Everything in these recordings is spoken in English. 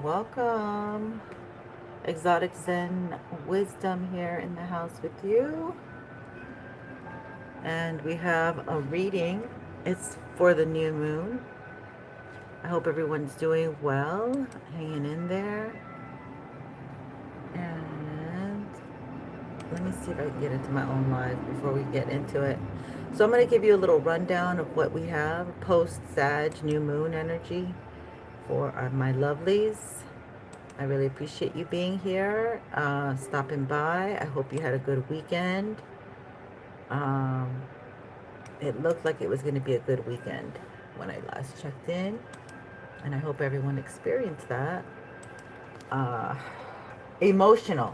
welcome. Exotic Zen Wisdom here in the house with you. And we have a reading. It's for the new moon. I hope everyone's doing well, hanging in there. And let me see if I can get into my own live before we get into it. So I'm going to give you a little rundown of what we have post-Sag new moon energy for my lovelies. I really appreciate you being here, stopping by. I hope you had a good weekend. It looked like it was going to be a good weekend when I last checked in, and I hope everyone experienced that. Emotional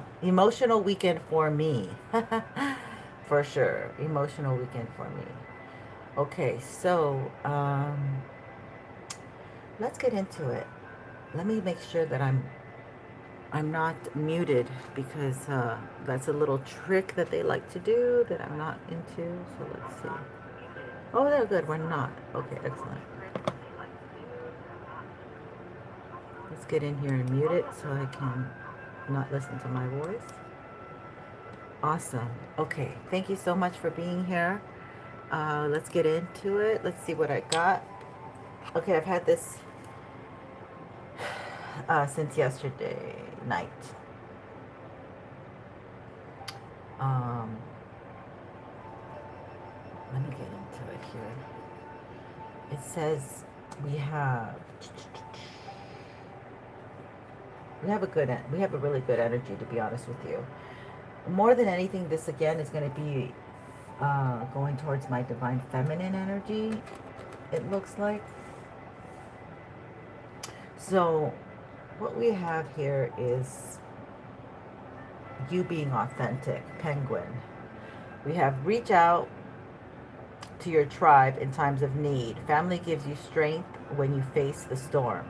weekend for me. For sure. Emotional weekend for me. Okay, so let's get into it. Let me make sure that I'm not muted, because that's a little trick that they like to do that I'm not into. So let's see. Oh, they're good. We're not. Okay, excellent. Let's get in here and mute it so I can not listen to my voice. Awesome. Okay, thank you so much for being here. Let's get into it. Let's see what I got. Okay, I've had this since yesterday night. Let me get into it here. It says we have a really good energy, to be honest with you. More than anything, this again is going to be going towards my divine feminine energy, it looks like. So what we have here is you being authentic, penguin. We have reach out to your tribe in times of need. Family gives you strength when you face the storm.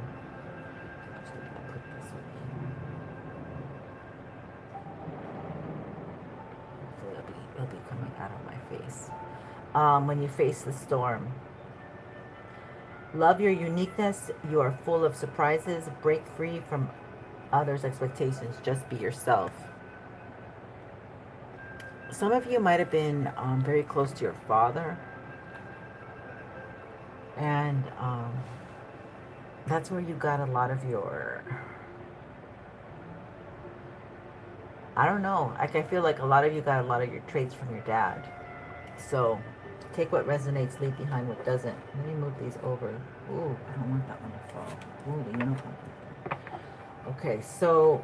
It'll be coming out of my face. When you face the storm. Love your uniqueness. You are full of surprises. Break free from others' expectations. Just be yourself. Some of you might have been very close to your father. And that's where you got a lot of your... I don't know. Like, I feel like a lot of you got a lot of your traits from your dad. So take what resonates, leave behind what doesn't. Let me move these over. Ooh, I don't want that one to fall. Ooh, the unicorn. Okay, so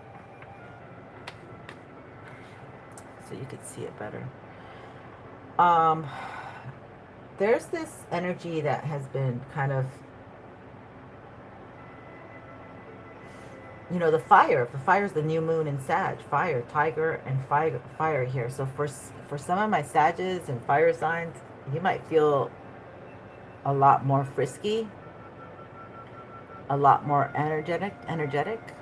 you can see it better. There's this energy that has been kind of, you know, the fire is the new moon in Sag. Fire, tiger, and fire here. So for some of my Sages and fire signs, you might feel a lot more frisky, a lot more energetic.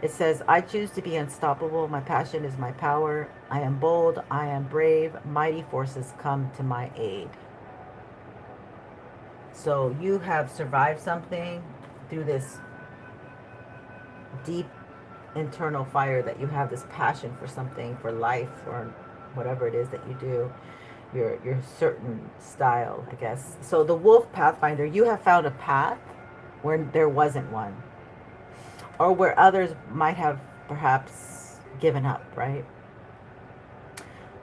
It says, I choose to be unstoppable. My passion is my power. I am bold. I am brave. Mighty forces come to my aid. So you have survived something through this deep internal fire, that you have this passion for something, for life, or whatever it is that you do, your certain style, I guess. So the Wolf Pathfinder, you have found a path where there wasn't one, or where others might have perhaps given up, right?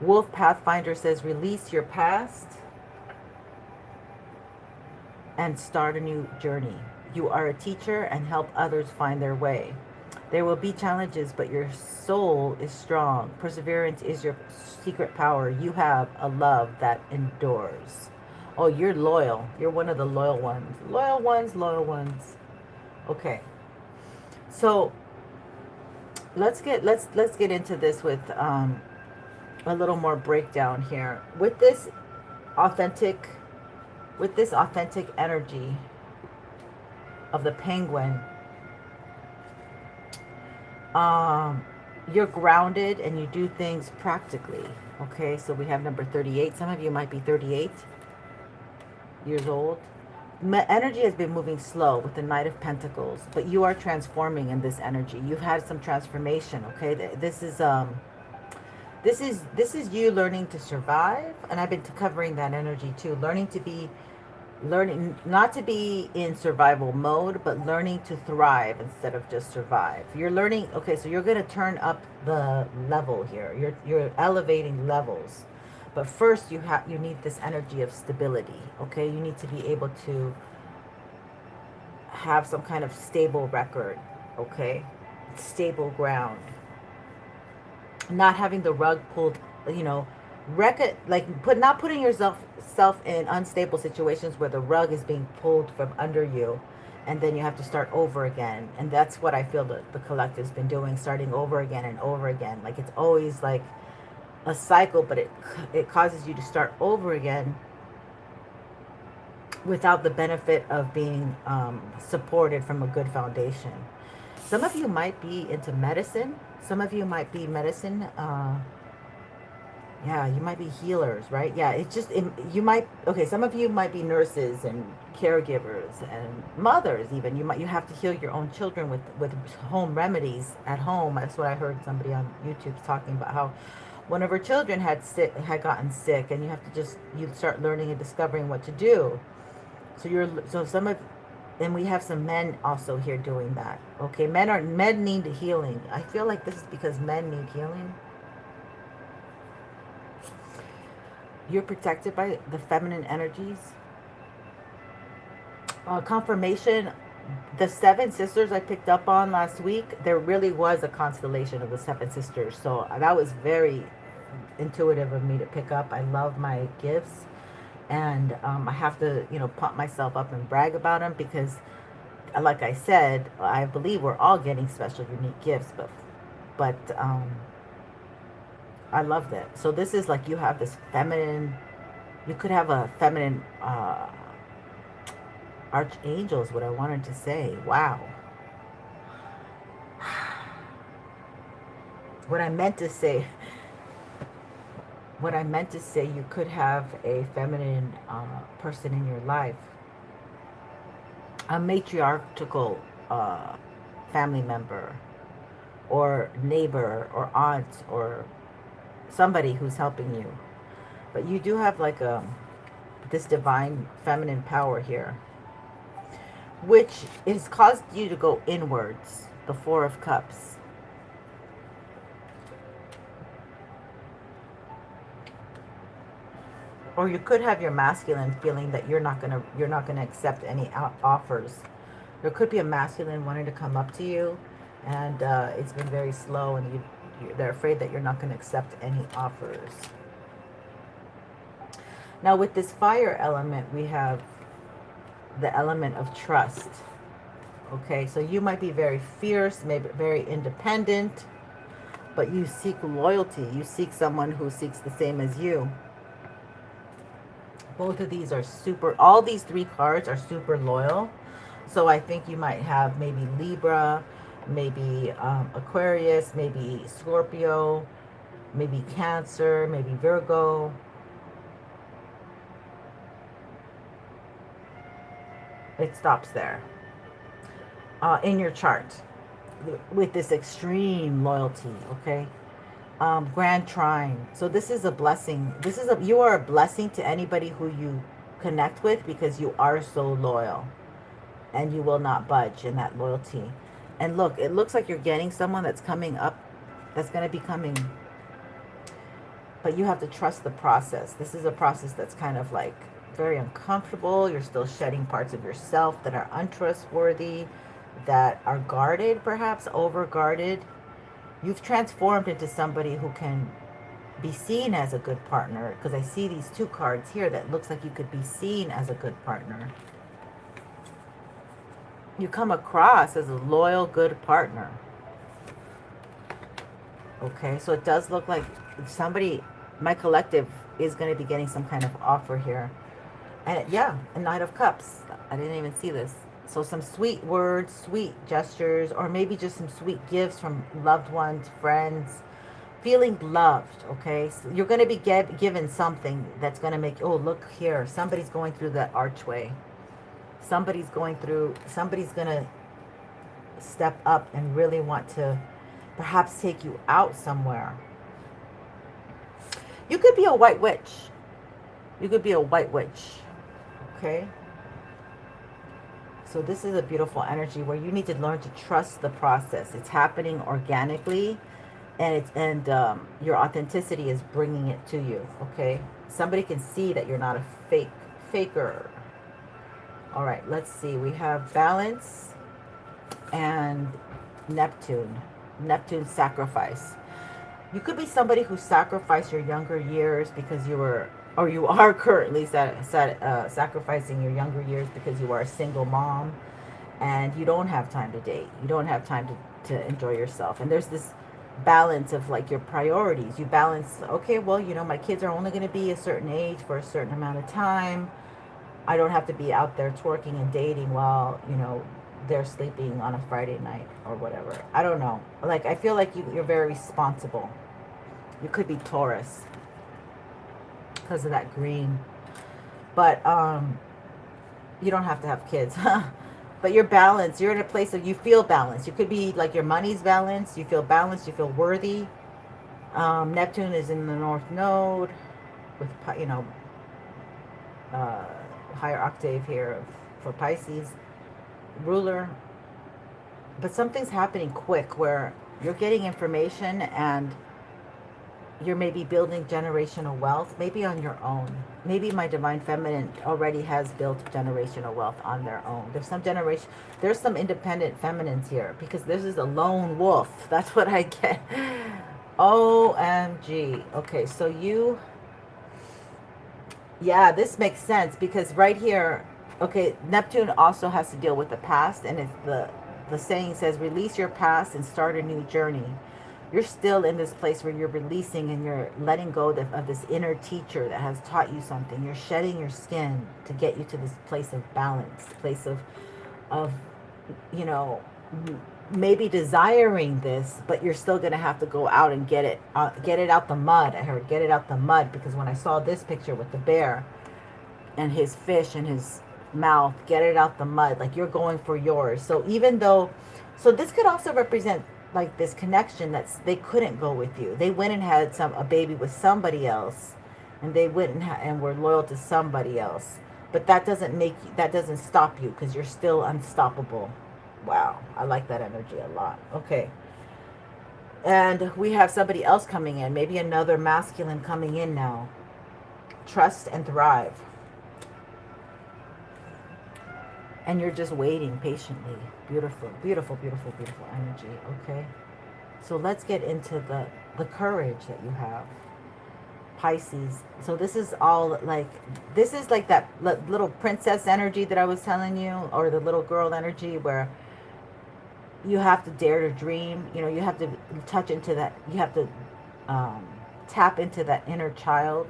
Wolf Pathfinder says, release your past and start a new journey. You are a teacher and help others find their way. There will be challenges, but your soul is strong. Perseverance is your secret power. You have a love that endures. Oh, you're loyal. You're one of the loyal ones. Loyal ones. Okay. So let's get into this with a little more breakdown here. With this authentic energy of the penguin, you're grounded and you do things practically. Okay, so we have number 38. Some of you might be 38 years old. energy has been moving slow with the Knight of Pentacles, but you are transforming in this energy. You've had some transformation, okay? This is you learning to survive, and I've been covering that energy too. Learning not to be in survival mode, but learning to thrive instead of just survive. You're learning, okay, so you're going to turn up the level here. You're elevating levels. But first you need this energy of stability, okay? You need to be able to have some kind of stable record, okay? Stable ground. Not having the rug pulled, you know, not putting yourself in unstable situations where the rug is being pulled from under you, and then you have to start over again. And that's what I feel that the collective's been doing, starting over again and over again. Like it's always like a cycle, but it causes you to start over again without the benefit of being supported from a good foundation. Some of you might be into medicine. Some of you might be medicine. Yeah, you might be healers, right? Yeah, some of you might be nurses and caregivers and mothers even. You have to heal your own children with home remedies at home. That's what I heard somebody on YouTube talking about, how one of her children had gotten sick, and you start learning and discovering what to do. And we have some men also here doing that. Okay, men need healing. I feel like this is because men need healing. You're protected by the feminine energies. Confirmation, the 7 sisters I picked up on last week, there really was a constellation of the 7 sisters. So that was very intuitive of me to pick up. I love my gifts. And I have to, pump myself up and brag about them because, like I said, I believe we're all getting special, unique gifts. But I love that. So this is like you have this feminine, you could have a feminine archangel is what I wanted to say. Wow. What I meant to say, you could have a feminine person in your life. A matriarchal family member or neighbor or aunt or somebody who's helping you. But you do have like this divine feminine power here, which has caused you to go inwards. The 4 of Cups. Or you could have your masculine feeling that you're not gonna accept any offers. There could be a masculine wanting to come up to you, and it's been very slow, and they're afraid that you're not going to accept any offers. Now with this fire element, we have the element of trust. Okay, so you might be very fierce, maybe very independent, but you seek loyalty. You seek someone who seeks the same as you. Both of these are all these 3 cards are super loyal. So I think you might have maybe Libra, maybe Aquarius, maybe Scorpio, maybe Cancer, maybe Virgo. It stops there in your chart with this extreme loyalty, okay? Grand Trine. So this is a blessing. You are a blessing to anybody who you connect with because you are so loyal and you will not budge in that loyalty. And look, it looks like you're getting someone that's coming up, that's going to be coming. But you have to trust the process. This is a process that's kind of like very uncomfortable. You're still shedding parts of yourself that are untrustworthy, that are guarded, perhaps over-guarded. You've transformed into somebody who can be seen as a good partner, because I see these 2 cards here that looks like you could be seen as a good partner. You come across as a loyal, good partner. Okay, so it does look like somebody, my collective, is going to be getting some kind of offer here. And yeah, a Knight of Cups. I didn't even see this. So some sweet words, sweet gestures, or maybe just some sweet gifts from loved ones, friends. Feeling loved, okay? So you're going to be given something that's going to make, oh, look here. Somebody's going through that archway. Somebody's going through, somebody's going to step up and really want to perhaps take you out somewhere. You could be a white witch. You could be a white witch. Okay? So this is a beautiful energy where you need to learn to trust the process. It's happening organically, and your authenticity is bringing it to you. Okay? Somebody can see that you're not a faker. All right, let's see. We have balance and Neptune. Neptune sacrifice. You could be somebody who sacrificed your younger years because you were, or you are currently sacrificing your younger years because you are a single mom and you don't have time to date. You don't have time to enjoy yourself. And there's this balance of like your priorities. You balance, okay, well, you know, my kids are only going to be a certain age for a certain amount of time. I don't have to be out there twerking and dating while, you know, they're sleeping on a Friday night or whatever. I don't know. Like, I feel like you're very responsible. You could be Taurus because of that green. But you don't have to have kids. But you're balanced. You're in a place of, you feel balanced. You could be like your money's balanced. You feel balanced. You feel worthy. Neptune is in the North Node with, you know, higher octave here for Pisces ruler. But something's happening quick where you're getting information and you're maybe building generational wealth, maybe on your own. Maybe my divine feminine already has built generational wealth on their own. There's some independent feminines here because this is a lone wolf. That's what I get. OMG. Okay, so yeah, this makes sense because right here, okay, Neptune also has to deal with the past, and it's the saying says, release your past and start a new journey. You're still in this place where you're releasing and you're letting go of this inner teacher that has taught you something. You're shedding your skin to get you to this place of balance, place of you know, maybe desiring this, but you're still going to have to go out and get it out the mud. I heard get it out the mud because when I saw this picture with the bear and his fish in his mouth, get it out the mud, like you're going for yours. So even though, so this could also represent like this connection that's, they couldn't go with you. They went and had a baby with somebody else, and they went and were loyal to somebody else. But that doesn't stop you because you're still unstoppable. Wow, I like that energy a lot. Okay. And we have somebody else coming in, maybe another masculine coming in now. Trust and thrive. And you're just waiting patiently. Beautiful, beautiful, beautiful, beautiful energy. Okay. So let's get into the courage that you have. Pisces. So this is all like, this is like that little princess energy that I was telling you, or the little girl energy where you have to dare to dream. You know, you have to touch into that. You have to tap into that inner child.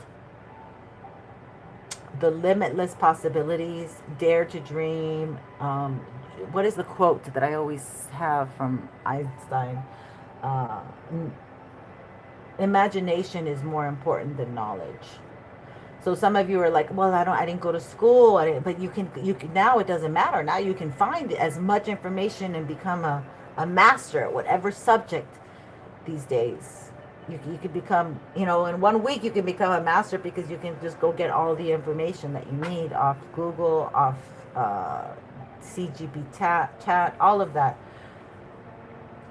The limitless possibilities, dare to dream. What is the quote that I always have from Einstein? Imagination is more important than knowledge. So some of you are like, well, I didn't go to school, but you can now it doesn't matter. Now you can find as much information and become a master at whatever subject these days. You could become, you know, in 1 week you can become a master because you can just go get all the information that you need off Google, off CGP chat, all of that.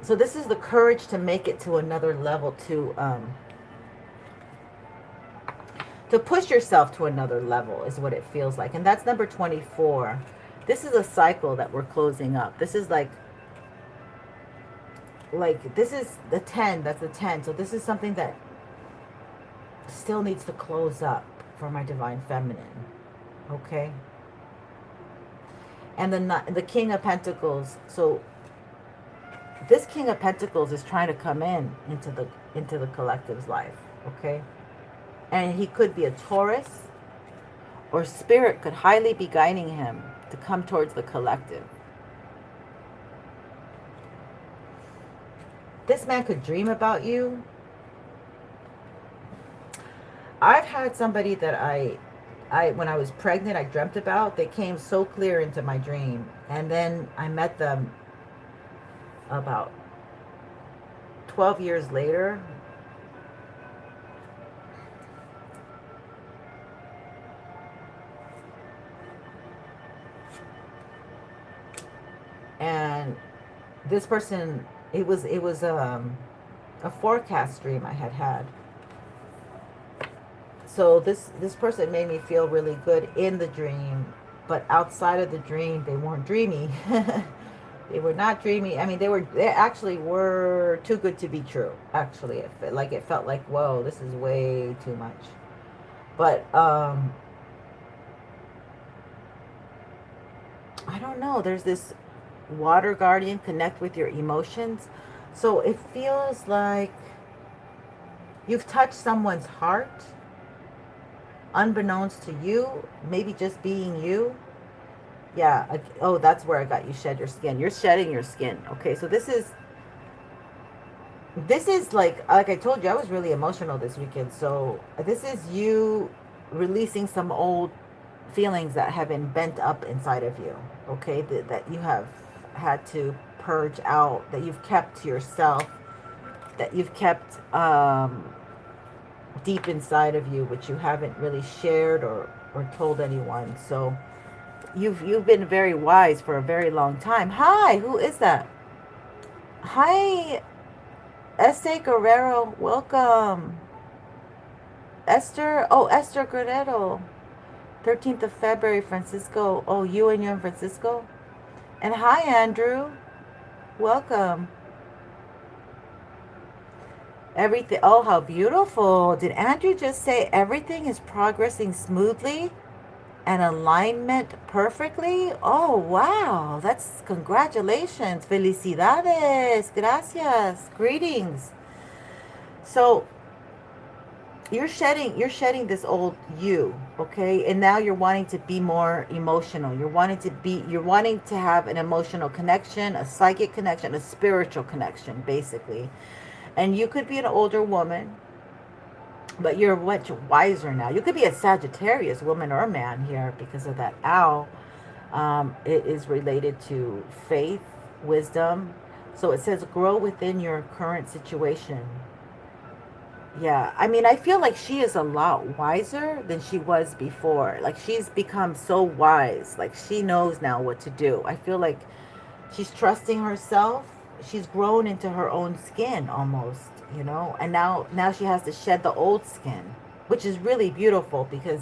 So this is the courage to make it to another level, to push yourself to another level is what it feels like. And that's number 24. This is a cycle that we're closing up. This is like this is the 10. That's the 10. So this is something that still needs to close up for my divine feminine. Okay. And the King of Pentacles. So this King of Pentacles is trying to come into the collective's life. Okay. And he could be a Taurus, or spirit could highly be guiding him to come towards the collective. This man could dream about you. I've had somebody that when I was pregnant, I dreamt about, they came so clear into my dream. And then I met them about 12 years later. And this person, it was a forecast dream I had had. So this person made me feel really good in the dream, but outside of the dream, they weren't dreamy. They were not dreamy. I mean, they actually were too good to be true. Actually, it felt like, whoa, this is way too much. But I don't know. There's this water guardian, connect with your emotions. So it feels like you've touched someone's heart, unbeknownst to you, maybe just being you. Yeah. Oh, that's where I got you shed your skin. You're shedding your skin. Okay, so this is like I told you, I was really emotional this weekend. So this is you releasing some old feelings that have been bent up inside of you. Okay, that you have had to purge out, that you've kept to yourself, that you've kept deep inside of you, which you haven't really shared or told anyone. So you've been very wise for a very long time. Hi, who is that? Hi, Esther Guerrero. Welcome. Esther. Oh, Esther Guerrero. 13th of February, Francisco. Oh, you in Francisco? And hi, Andrew. Welcome. Everything. Oh, how beautiful. Did Andrew just say everything is progressing smoothly and alignment perfectly? Oh, wow. That's congratulations. Felicidades. Gracias. Greetings. So you're shedding this old you, okay? And now you're wanting to be more emotional. You're wanting to have an emotional connection, a psychic connection, a spiritual connection, basically. And you could be an older woman, but you're much wiser now. You could be a Sagittarius woman or man here because of that owl. It is related to faith, wisdom. So it says grow within your current situation. Yeah, I mean, I feel like she is a lot wiser than she was before. Like she's become so wise. Like she knows now what to do. I feel like she's trusting herself. She's grown into her own skin almost, you know. And now she has to shed the old skin, which is really beautiful because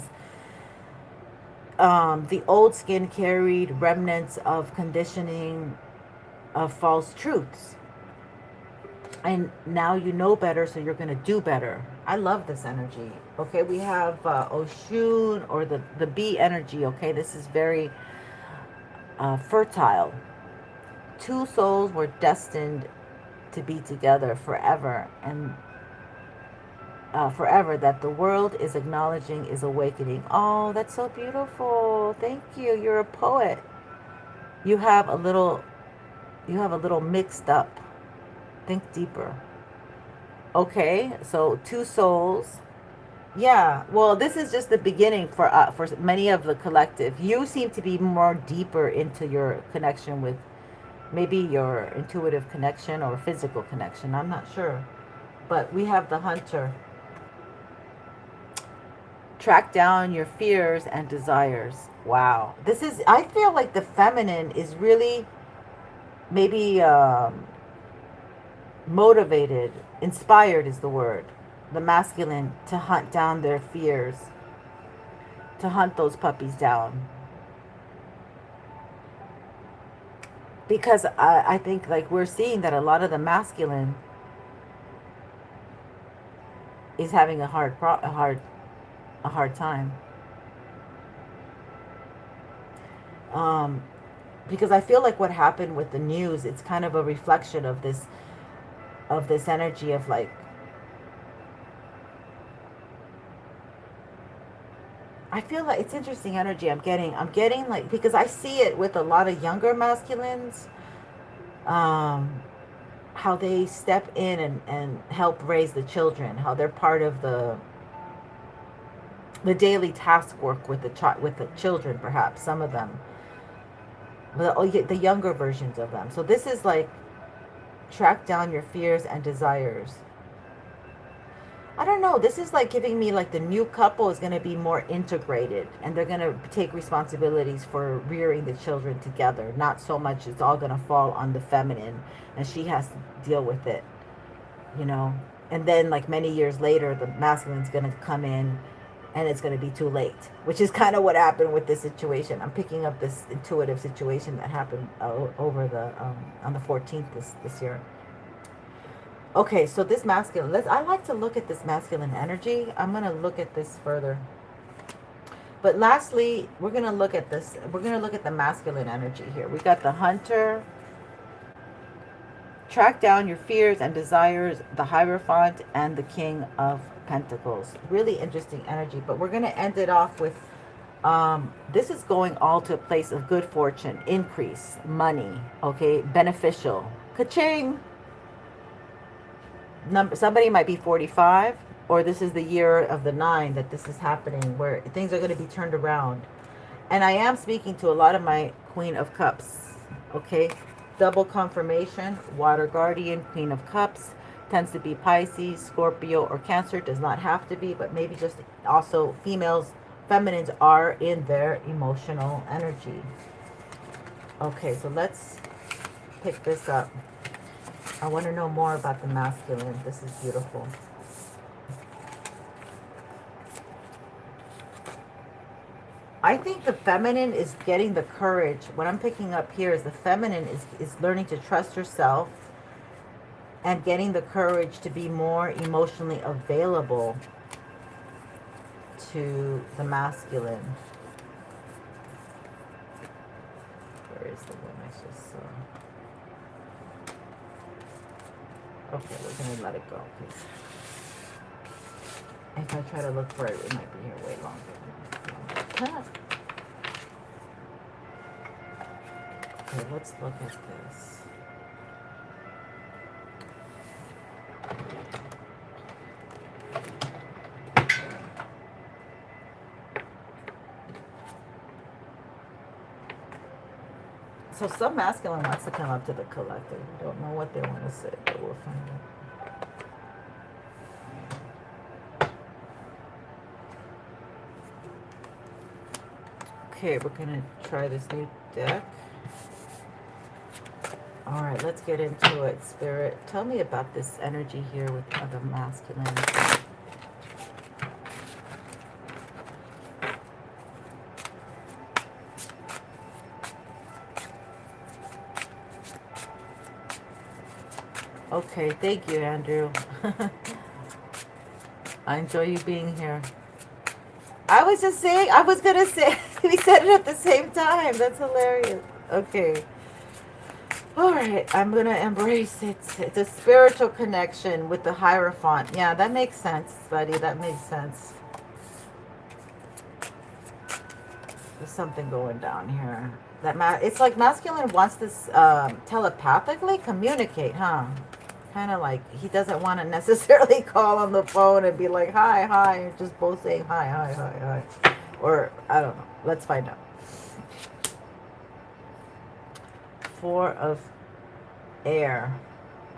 the old skin carried remnants of conditioning, of false truths. And now you know better, so you're going to do better. I love this energy. Okay, we have Oshun, or the bee energy. Okay, this is very fertile. Two souls were destined to be together forever, and forever, that the world is acknowledging is awakening. Oh, that's so beautiful. Thank you. You're a poet. You have a little mixed up. Think deeper. Okay, so two souls. Yeah, well, this is just the beginning for many of the collective. You seem to be more deeper into your connection with maybe your intuitive connection or physical connection. I'm not sure. But we have the hunter. Track down your fears and desires. Wow. I feel like the feminine is really maybe motivated, inspired is the word. The masculine to hunt down their fears, to hunt those puppies down. Because I think like we're seeing that a lot of the masculine is having a hard time. Because I feel like what happened with the news, it's kind of a reflection of this energy of like, I feel like it's interesting energy I'm getting like, because I see it with a lot of younger masculines, how they step in and help raise the children, how they're part of the the daily task work with the children, perhaps some of them, the younger versions of them. So this is like track down your fears and desires. I don't know. This is like giving me like the new couple is going to be more integrated, and they're going to take responsibilities for rearing the children together. Not so much it's all going to fall on the feminine and she has to deal with it, you know. And then like many years later, the masculine's going to come in and it's going to be too late, which is kind of what happened with this situation. I'm picking up this intuitive situation that happened over the on the 14th this year. Okay, so this masculine, I like to look at this masculine energy. I'm going to look at this further. But lastly, we're going to look at this. We're going to look at the masculine energy here. We got the Hunter. Track down your fears and desires, the Hierophant, and the King of Pentacles. Really interesting energy. But we're going to end it off with, this is going all to a place of good fortune, increase, money, okay, beneficial. Ka-ching! Somebody might be 45, or this is the year of the 9 that this is happening, where things are going to be turned around. And I am speaking to a lot of my Queen of Cups, okay? Double confirmation, Water Guardian, Queen of Cups, tends to be Pisces, Scorpio, or Cancer. Does not have to be, but maybe just also females, feminines are in their emotional energy. Okay, so let's pick this up. I want to know more about the masculine. This is beautiful. I think the feminine is getting the courage. What I'm picking up here is the feminine is learning to trust herself and getting the courage to be more emotionally available to the masculine. Where is the one I just saw? Okay, we're going to let it go, please. If I try to look for it, it might be here way longer. Okay, let's look at this. So some masculine wants to come up to the collective. We don't know what they want to say, but we'll find out. Okay, we're going to try this new deck. All right, let's get into it, Spirit. Tell me about this energy here with the masculine. Okay, thank you, Andrew. I enjoy you being here. I was just saying, I was going to say, we said it at the same time. That's hilarious. Okay. All right, I'm going to embrace it. It's a spiritual connection with the Hierophant. Yeah, that makes sense, buddy. That makes sense. There's something going down here. It's like masculine wants this telepathically communicate, huh? Kind of like he doesn't want to necessarily call on the phone and be like, hi, hi, and just both saying hi, hi, hi, hi. Or, I don't know. Let's find out. 4 of air.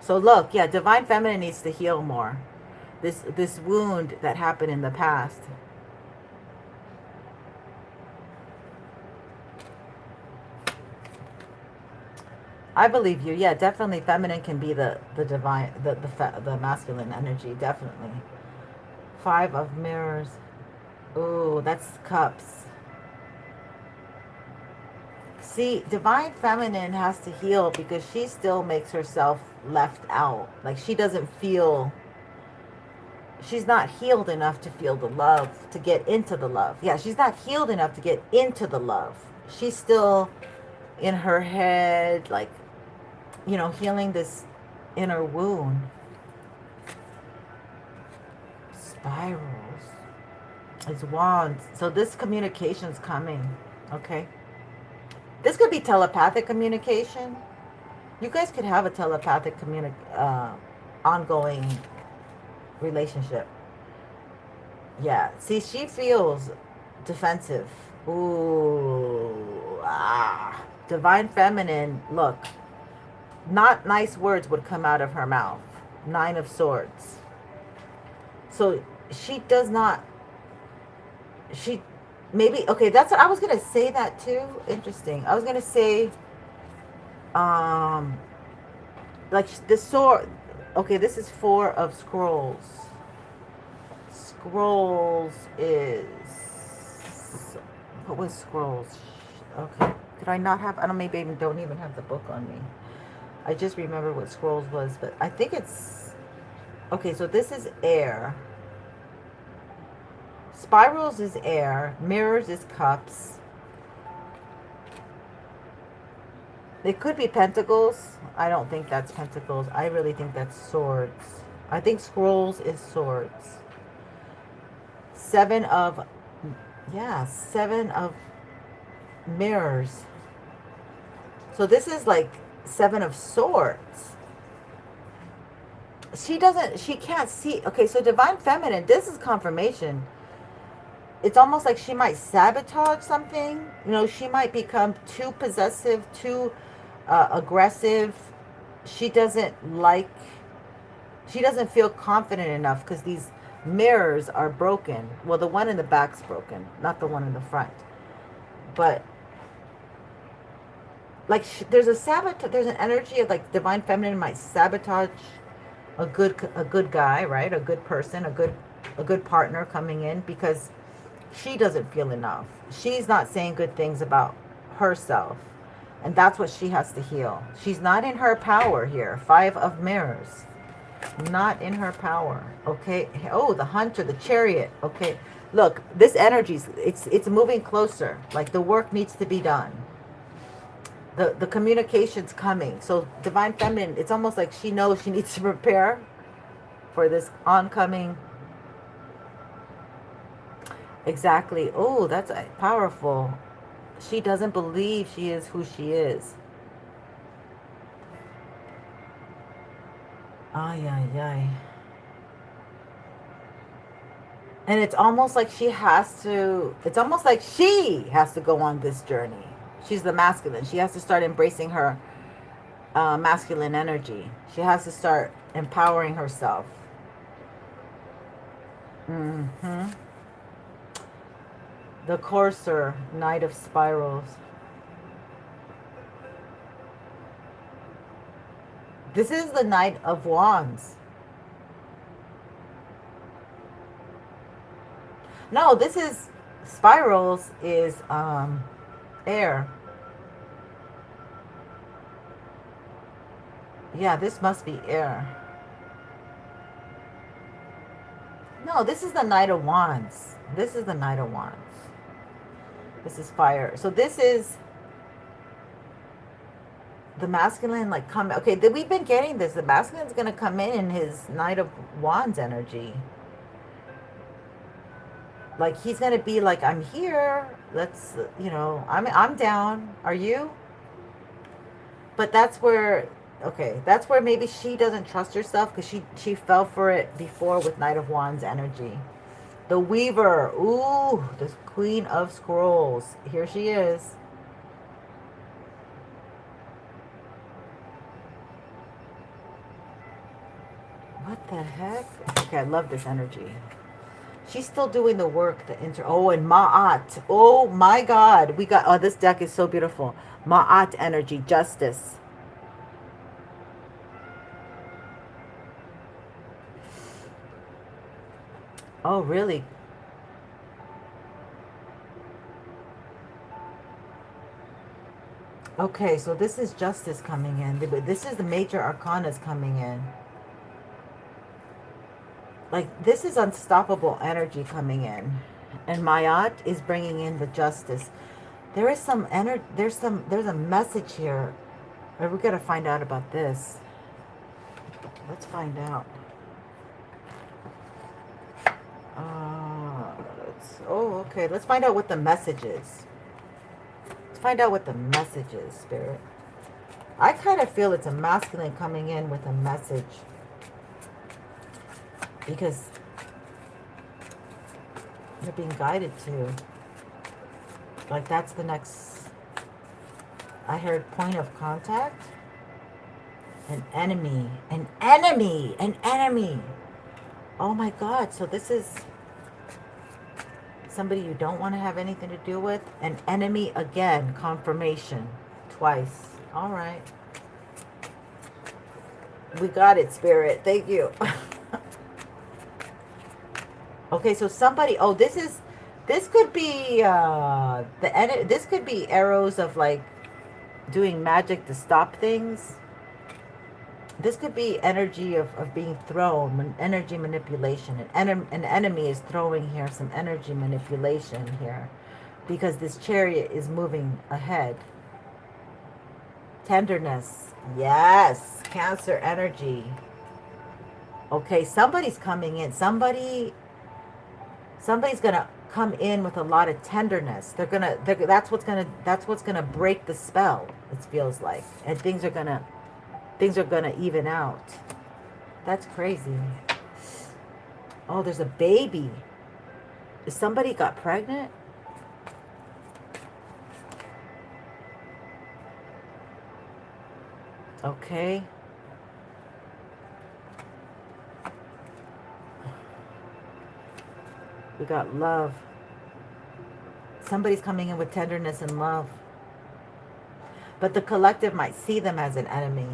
So look, yeah, divine feminine needs to heal more. This wound that happened in the past. I believe you. Yeah, definitely feminine can be the divine, the masculine energy, definitely. 5 of mirrors. Ooh, that's cups. See, divine feminine has to heal because she still makes herself left out. Like she doesn't feel, she's not healed enough to feel the love, to get into the love. Yeah, she's not healed enough to get into the love. She's still in her head, like, you know, healing this inner wound. Spirals. It's wands. So this communication's coming. Okay. This could be telepathic communication. You guys could have a telepathic ongoing relationship. Yeah. See, she feels defensive. Ooh. Ah. Divine feminine. Look. Not nice words would come out of her mouth. Nine of Swords. So she does not. She maybe okay. That's what I was gonna say that too. Interesting. I was gonna say, um, like the sword. Okay, this is Four of Scrolls. Scrolls is what was Scrolls? Okay, did I not have? I don't. Maybe I don't even have the book on me. I just remember what Scrolls was, but I think it's okay. So this is air. Spirals is air. Mirrors is cups. It could be pentacles. I don't think that's pentacles. I really think that's swords. I think scrolls is swords. Seven of, yeah, seven of mirrors. So this is like seven of swords. She can't see. Okay, so divine feminine, this is confirmation. It's almost like she might sabotage something. You know, she might become too possessive, too aggressive. She doesn't feel confident enough because these mirrors are broken. Well, the one in the back's broken, not the one in the front. But like there's an energy of like divine feminine might sabotage a good guy, right? A good person, a good partner coming in because she doesn't feel enough. She's not saying good things about herself. And that's what she has to heal. She's not in her power here. Five of mirrors. Not in her power. Okay. Oh, the hunter, the chariot. Okay. Look, this energy's it's moving closer. Like the work needs to be done. The communication's coming. So divine feminine, it's almost like she knows she needs to prepare for this oncoming. Exactly. Oh, that's powerful. She doesn't believe she is who she is. Ay, ay, ay. And it's almost like it's almost like she has to go on this journey. She's the masculine. She has to start embracing her masculine energy. She has to start empowering herself. Mm-hmm. The Courser, Knight of Spirals. This is the Knight of Wands. No, this is Spirals is air. Yeah, this must be air. No, this is the Knight of Wands. This is the Knight of Wands. This is fire. So this is the masculine, like, come. Okay, we've been getting this. The masculine's going to come in his Knight of Wands energy. Like, he's going to be like, I'm here. Let's, you know, I'm down. Are you? But that's where, okay, that's where maybe she doesn't trust herself because she fell for it before with Knight of Wands energy. The Weaver. Ooh, the Queen of Scrolls. Here she is. What the heck? Okay, I love this energy. She's still doing the work. Oh, and Ma'at. Oh my God. We got, oh, this deck is so beautiful. Ma'at energy, justice. Oh, really? Okay, so this is justice coming in. This is the major arcanas coming in. Like, this is unstoppable energy coming in. And Mayat is bringing in the justice. There is some energy, there's a message here. We got to find out about this. Let's find out. Okay. Let's find out what the message is. Let's find out what the message is, Spirit. I kind of feel it's a masculine coming in with a message. Because You're being guided to. Like that's the next, I heard point of contact. An enemy, an enemy, an enemy. Oh my God, so this is somebody you don't want to have anything to do with. An enemy again, confirmation, twice. All right. We got it, Spirit. Thank you. Okay, so somebody, oh, this could be, this could be arrows of like doing magic to stop things. This could be energy of being thrown, energy manipulation. An enemy is throwing here some energy manipulation here because this chariot is moving ahead. Tenderness. Yes. Cancer energy. Okay, somebody's coming in. Somebody's going to come in with a lot of tenderness. That's what's going to break the spell. It feels like. And things are going to even out. That's crazy. Oh, there's a baby. Somebody got pregnant? Okay. We got love. Somebody's coming in with tenderness and love. But the collective might see them as an enemy.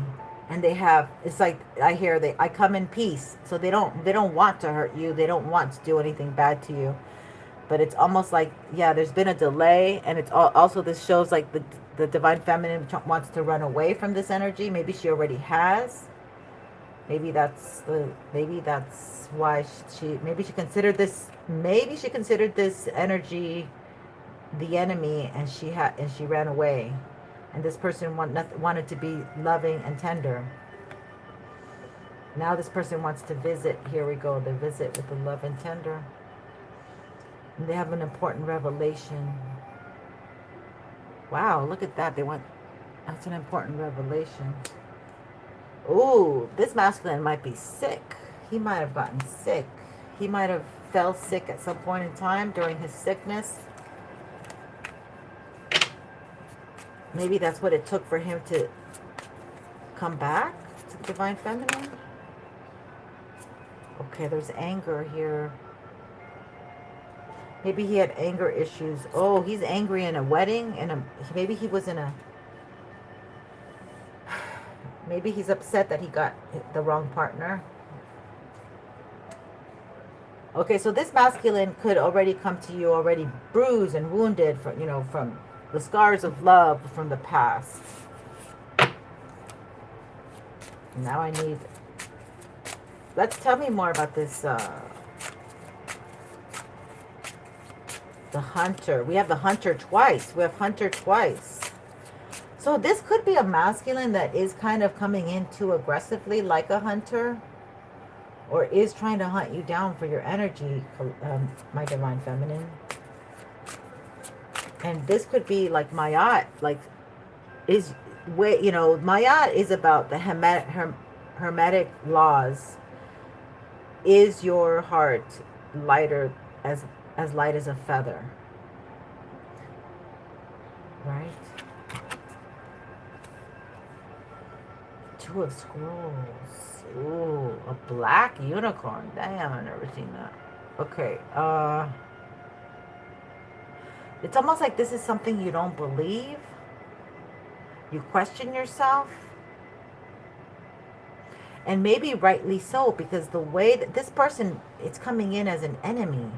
And they have, it's like, I come in peace. So they don't want to hurt you. They don't want to do anything bad to you. But it's almost like, yeah, there's been a delay. And it's also, this shows like the divine feminine wants to run away from this energy. Maybe she already has. Maybe that's why maybe she considered this energy the enemy, and she ran away. And this person wanted to be loving and tender. Now this person wants to visit. Here we go. The visit with the love and tender. And they have an important revelation. Wow, look at that. That's an important revelation. Ooh, this masculine might be sick. He might have gotten sick. He might have fell sick at some point in time during his sickness. Maybe that's what it took for him to come back to the divine feminine. Okay, there's anger here. Maybe he had anger issues. Oh, he's angry in a wedding. Maybe he was in a... Maybe he's upset that he got the wrong partner. Okay, so this masculine could already come to you already bruised and wounded from the scars of love from the past. Now I need... Tell me more about this. The hunter. We have the hunter twice. So this could be a masculine that is kind of coming in too aggressively like a hunter. Or is trying to hunt you down for your energy, my divine feminine. And this could be like Mayat, Mayat is about the hermetic laws. Is your heart lighter, as light as a feather? Right? Two of Scrolls. Ooh, a black unicorn. Damn, I've never seen that. Okay, it's almost like this is something you don't believe. You question yourself. And maybe rightly so, because the way that this person is coming in as an enemy.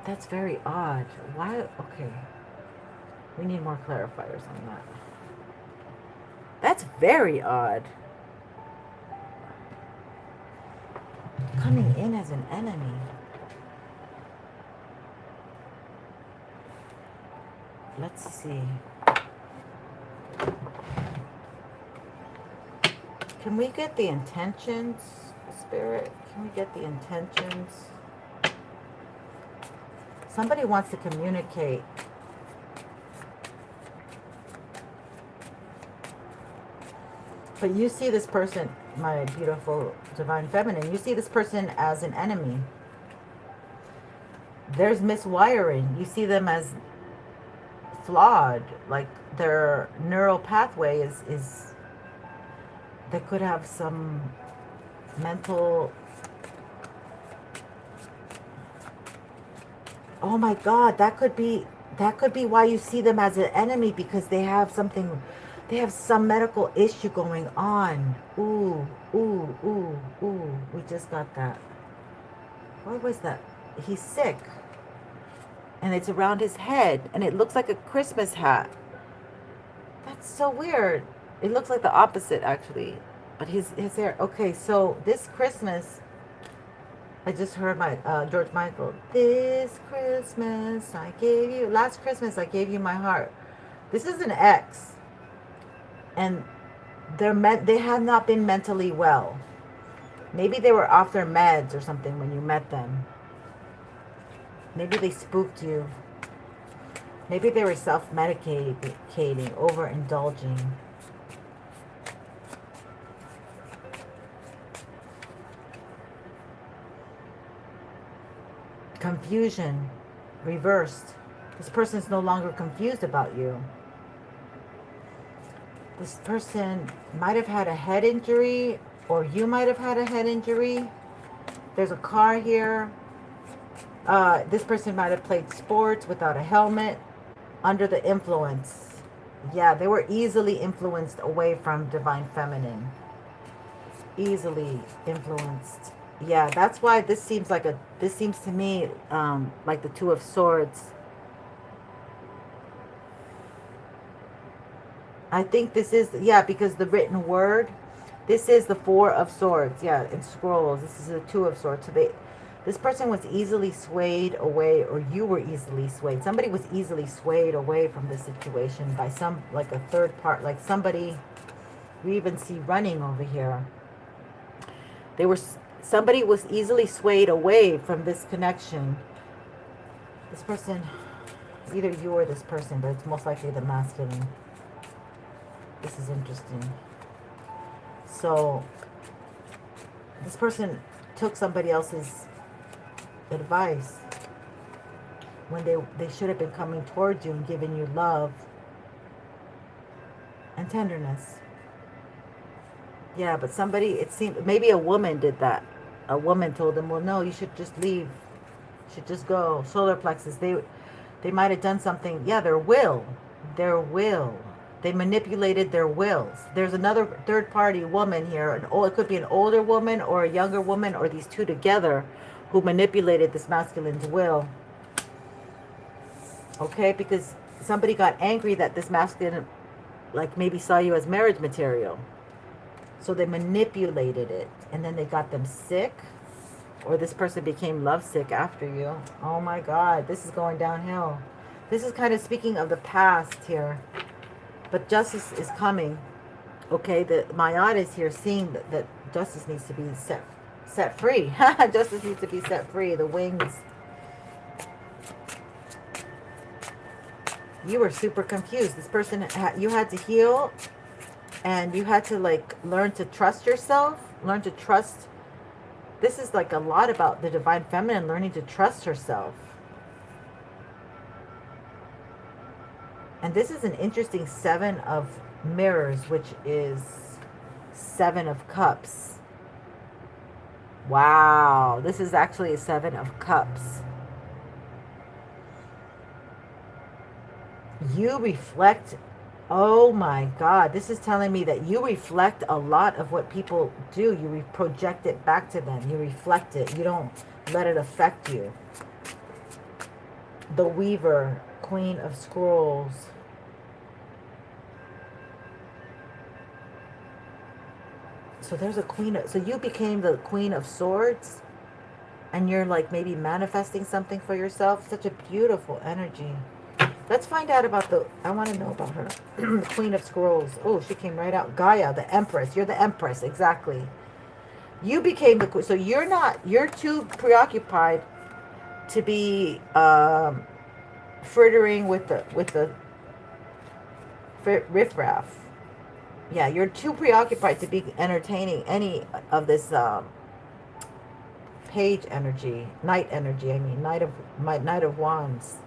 That's very odd. Why? Okay. We need more clarifiers on that. That's very odd. Coming in as an enemy. Let's see. Can we get the intentions, Spirit? Can we get the intentions? Somebody wants to communicate. But you see this person, my beautiful divine feminine. You see this person as an enemy. There's miswiring. You see them as flawed. Like their neural pathway is they could have some mental. Oh my God, that could be why you see them as an enemy, because they have something, they have some medical issue going on. Ooh, ooh, ooh, ooh. We just got that. What was that? He's sick. And it's around his head. And it looks like a Christmas hat. That's so weird. It looks like the opposite, actually. But his hair. Okay, so this Christmas, I just heard my George Michael. This Christmas I gave you. Last Christmas I gave you my heart. This is an ex. And they have not been mentally well. Maybe they were off their meds or something when you met them. Maybe they spooked you. Maybe they were self-medicating, overindulging. Confusion reversed. This person is no longer confused about you. This person might have had a head injury, or you might have had a head injury. There's a car here. This person might have played sports without a helmet, under the influence. Yeah, they were easily influenced away from divine feminine. Easily influenced. Yeah, that's why this seems to me like the Two of Swords. I think this is, yeah, because the written word, this is the Four of Swords. Yeah, in scrolls, this is the Two of Swords. So this person was easily swayed away, or you were easily swayed. Somebody was easily swayed away from this situation by some, like a third part, like somebody we even see running over here. Somebody was easily swayed away from this connection. This person, either you or this person, but it's most likely the masculine. This is interesting. So this person took somebody else's advice when they should have been coming towards you and giving you love and tenderness. Yeah, but somebody, it seemed, maybe a woman did that. A woman told them, well, no, you should just leave. You should just go. Solar plexus. They might have done something. Yeah, their will. They manipulated their wills. There's another third party woman here. It could be an older woman or a younger woman, or these two together, who manipulated this masculine's will. Okay, because somebody got angry that this masculine, like, maybe saw you as marriage material. So they manipulated it, and then they got them sick, or this person became lovesick after you. Oh my God, this is going downhill. This is kind of speaking of the past here. But justice is coming. Okay, the Mayad is here seeing that justice needs to be set free. Justice needs to be set free. The wings. You were super confused. This person, you had to heal, and you had to, like, learn to trust yourself, learn to trust. This is like a lot about the divine feminine, learning to trust herself. And this is an interesting Seven of Mirrors, which is Seven of Cups. Wow, this is actually a Seven of Cups. You reflect. Oh my God, this is telling me that you reflect a lot of what people do. You project it back to them. You reflect it. You don't let it affect you. The Weaver, Queen of Scrolls. So there's a queen. So you became the Queen of Swords, and you're like maybe manifesting something for yourself. Such a beautiful energy. Let's find out about I want to know about her. The Queen of Scrolls. Oh, she came right out. Gaia, the Empress. You're the Empress, exactly. You became the Queen. So you're too preoccupied to be frittering with the riffraff. Yeah, you're too preoccupied to be entertaining any of this page energy, knight energy. I mean, knight of wands.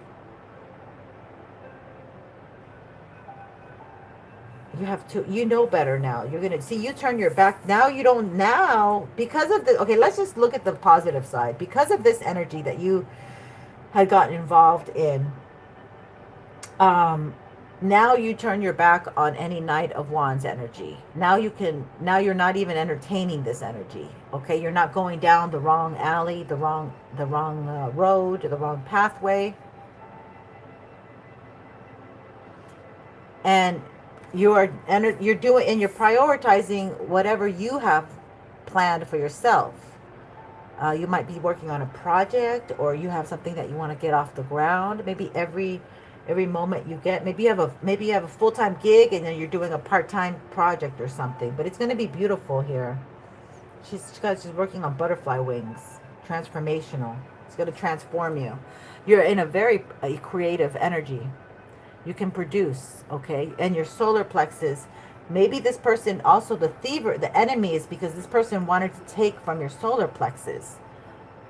You have to, you know better now. You're gonna see, you turn your back now. You don't now because of the, okay, let's just look at the positive side. Because of this energy that you had gotten involved in, um now you turn your back on any knight of wands energy. Now you can, now you're not even entertaining this energy. Okay, you're not going down the wrong alley, the wrong road, the wrong pathway. And you're doing, and you're prioritizing whatever you have planned for yourself. You might be working on a project, or you have something that you want to get off the ground. Maybe every moment you get, maybe you have a full-time gig, and then you're doing a part-time project or something. But it's going to be beautiful here. She's working on butterfly wings, transformational. It's going to transform you. You're in a very creative energy. You can produce, okay? And your solar plexus, maybe this person also, the enemy is because this person wanted to take from your solar plexus,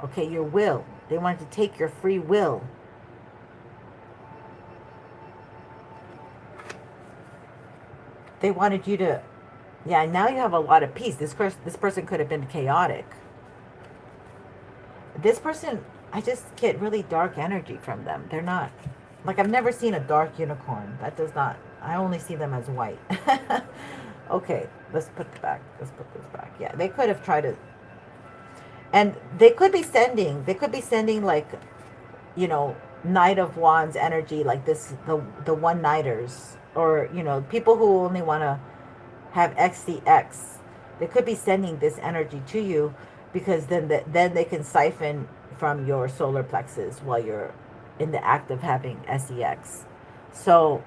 okay, your will. They wanted to take your free will. They wanted you to, yeah, now you have a lot of peace. This person could have been chaotic. This person, I just get really dark energy from them. They're not, like, I've never seen a dark unicorn. That does not, I only see them as white. Okay, let's put this back. Yeah, they could have tried to, and they could be sending like, you know, Knight of Wands energy, like this, the one-nighters, or, you know, people who only want to have XCX. They could be sending this energy to you, because then they can siphon from your solar plexus while you're in the act of having SEX. So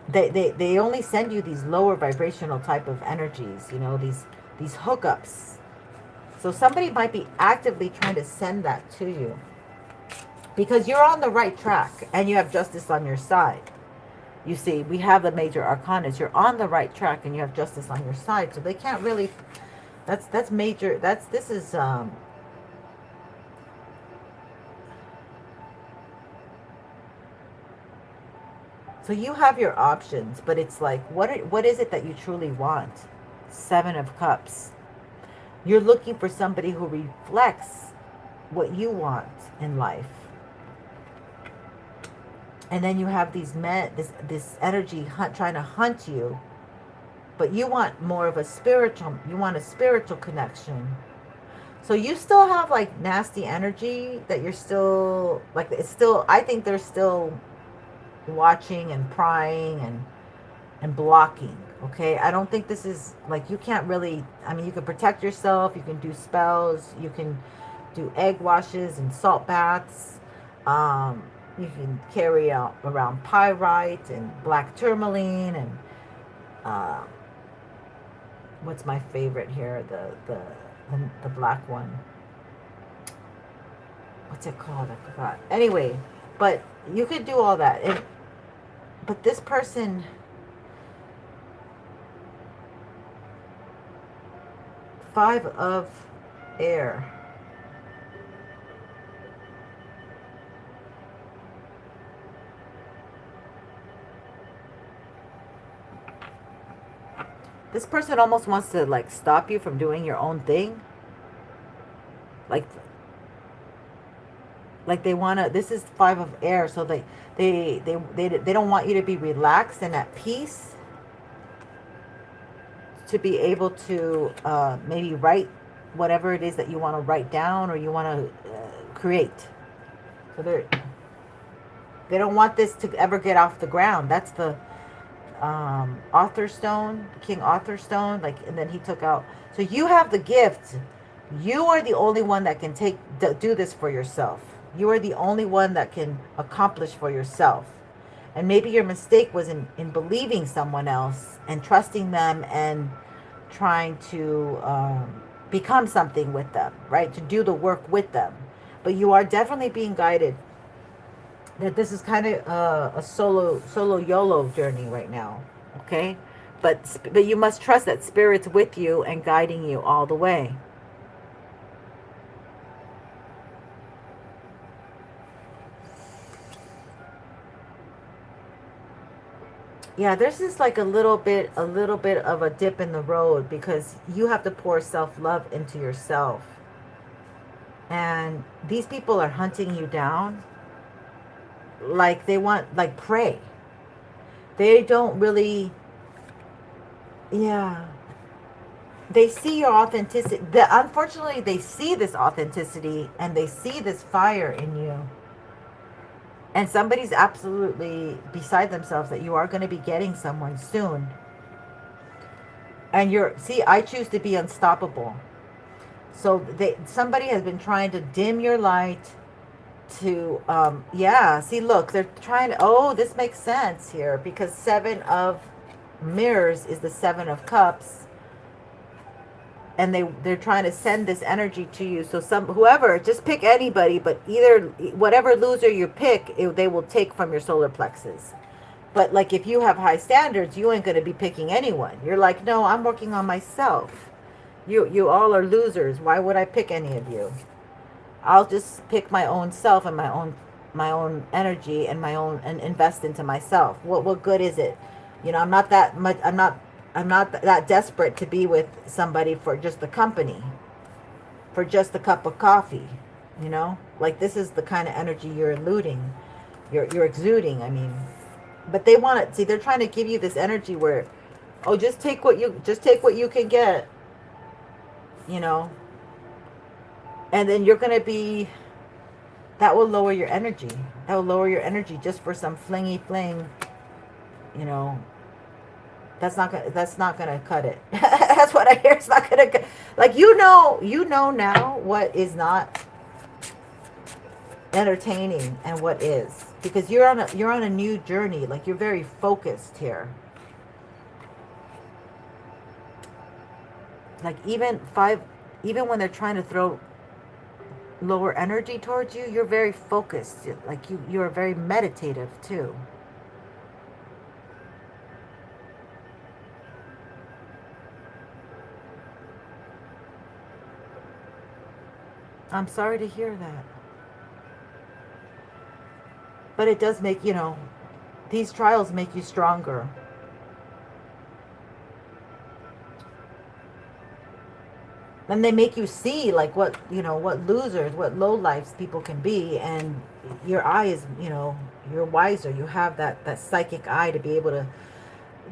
they only send you these lower vibrational type of energies, you know, these hookups. So somebody might be actively trying to send that to you, because you're on the right track and you have justice on your side. You see, we have the major arcanas. You're on the right track and you have justice on your side. So they can't really, that's major. This is so you have your options, but it's like, what is it that you truly want? Seven of Cups. You're looking for somebody who reflects what you want in life. And then you have these men, this energy trying to hunt you, but you want more of a spiritual, you want a spiritual connection. So you still have like nasty energy that you're still, like, it's still, I think they're still watching and prying and blocking. Okay, I don't think this is, like, you can't really, I mean, you can protect yourself, you can do spells, you can do egg washes and salt baths, you can carry out around pyrite and black tourmaline and what's my favorite here, the black one, what's it called, I forgot. Anyway, but you could do all that. But this person, Five of Air. This person almost wants to, like, stop you from doing your own thing. Like they want to, this is Five of Air, so they don't want you to be relaxed and at peace, to be able to maybe write whatever it is that you want to write down, or you want to create. So they don't want this to ever get off the ground. That's the Author Stone, King Author Stone, like, and then he took out, so you have the gift. You are the only one that can do this for yourself. You are the only one that can accomplish for yourself. And maybe your mistake was in believing someone else and trusting them and trying to become something with them, right? To do the work with them. But you are definitely being guided that this is kind of a solo YOLO journey right now, okay? But you must trust that Spirit's with you and guiding you all the way. Yeah, this is like a little bit of a dip in the road, because you have to pour self-love into yourself. And these people are hunting you down like they want, like prey. They don't really, yeah. They see your authenticity. Unfortunately, they see this authenticity and they see this fire in you. And somebody's absolutely beside themselves that you are going to be getting someone soon. And see, I choose to be unstoppable. So somebody has been trying to dim your light to, yeah, see, look, they're trying to, oh, this makes sense here, because 7 of mirrors is the 7 of cups. And they're trying to send this energy to you. So whoever, just pick anybody, but either whatever loser you pick, they will take from your solar plexus. But like if you have high standards, you ain't going to be picking anyone. You're like, no, I'm working on myself. You all are losers. Why would I pick any of you? I'll just pick my own self and my own energy and and invest into myself. What good is it? You know, I'm not that desperate to be with somebody for just the company, for just a cup of coffee, you know? Like, this is the kind of energy you're you're exuding, I mean. But they want it, see, they're trying to give you this energy where, oh, just take what you can get, you know? And then you're going to be, that will lower your energy. That will lower your energy just for some flingy fling, you know. That's not gonna cut it. That's what I hear. It's not gonna cut. Like, you know now what is not entertaining and what is, because you're on a new journey. Like, you're very focused here. Like, even when they're trying to throw lower energy towards you, you're very focused. Like, you're very meditative too. I'm sorry to hear that. But it does make, you know, these trials make you stronger. And they make you see, like, what, you know, what losers, what low lives people can be. And your eye is, you know, you're wiser. You have that psychic eye to be able to,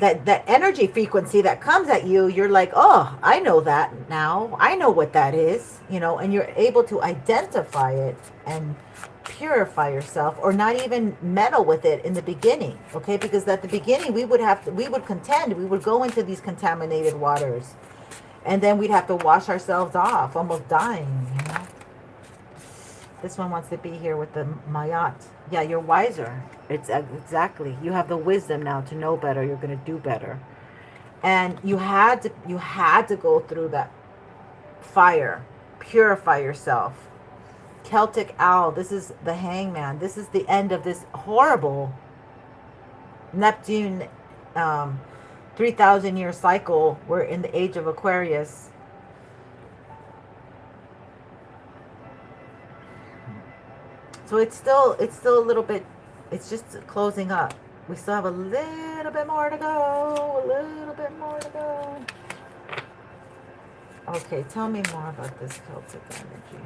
that energy frequency that comes at you, you're like, oh, I know that now. I know what that is, you know, and you're able to identify it and purify yourself, or not even meddle with it in the beginning, okay? Because at the beginning, we would contend, we would go into these contaminated waters, and then we'd have to wash ourselves off, almost dying, you know? This one wants to be here with the Mayat. Yeah, you're wiser. It's exactly. You have the wisdom now to know better. You're going to do better. And you had to go through that fire. Purify yourself. Celtic owl. This is the hangman. This is the end of this horrible Neptune 3,000 year cycle. We're in the age of Aquarius. So it's still a little bit, it's just closing up. We still have a little bit more to go. A little bit more to go. Okay, tell me more about this Celtic energy.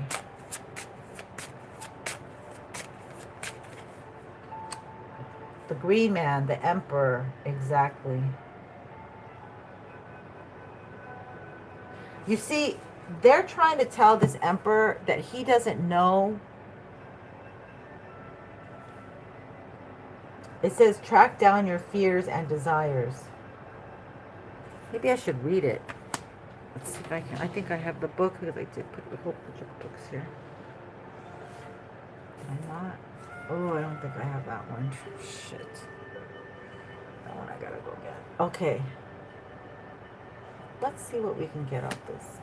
The green man, the emperor, exactly. You see, they're trying to tell this emperor that he doesn't know. It says, track down your fears and desires. Maybe I should read it. Let's see if I can. I think I have the book, because I did put a whole bunch of books here. Did I not? Oh, I don't think I have that one. Shit. That one I gotta go get. Okay. Let's see what we can get off this.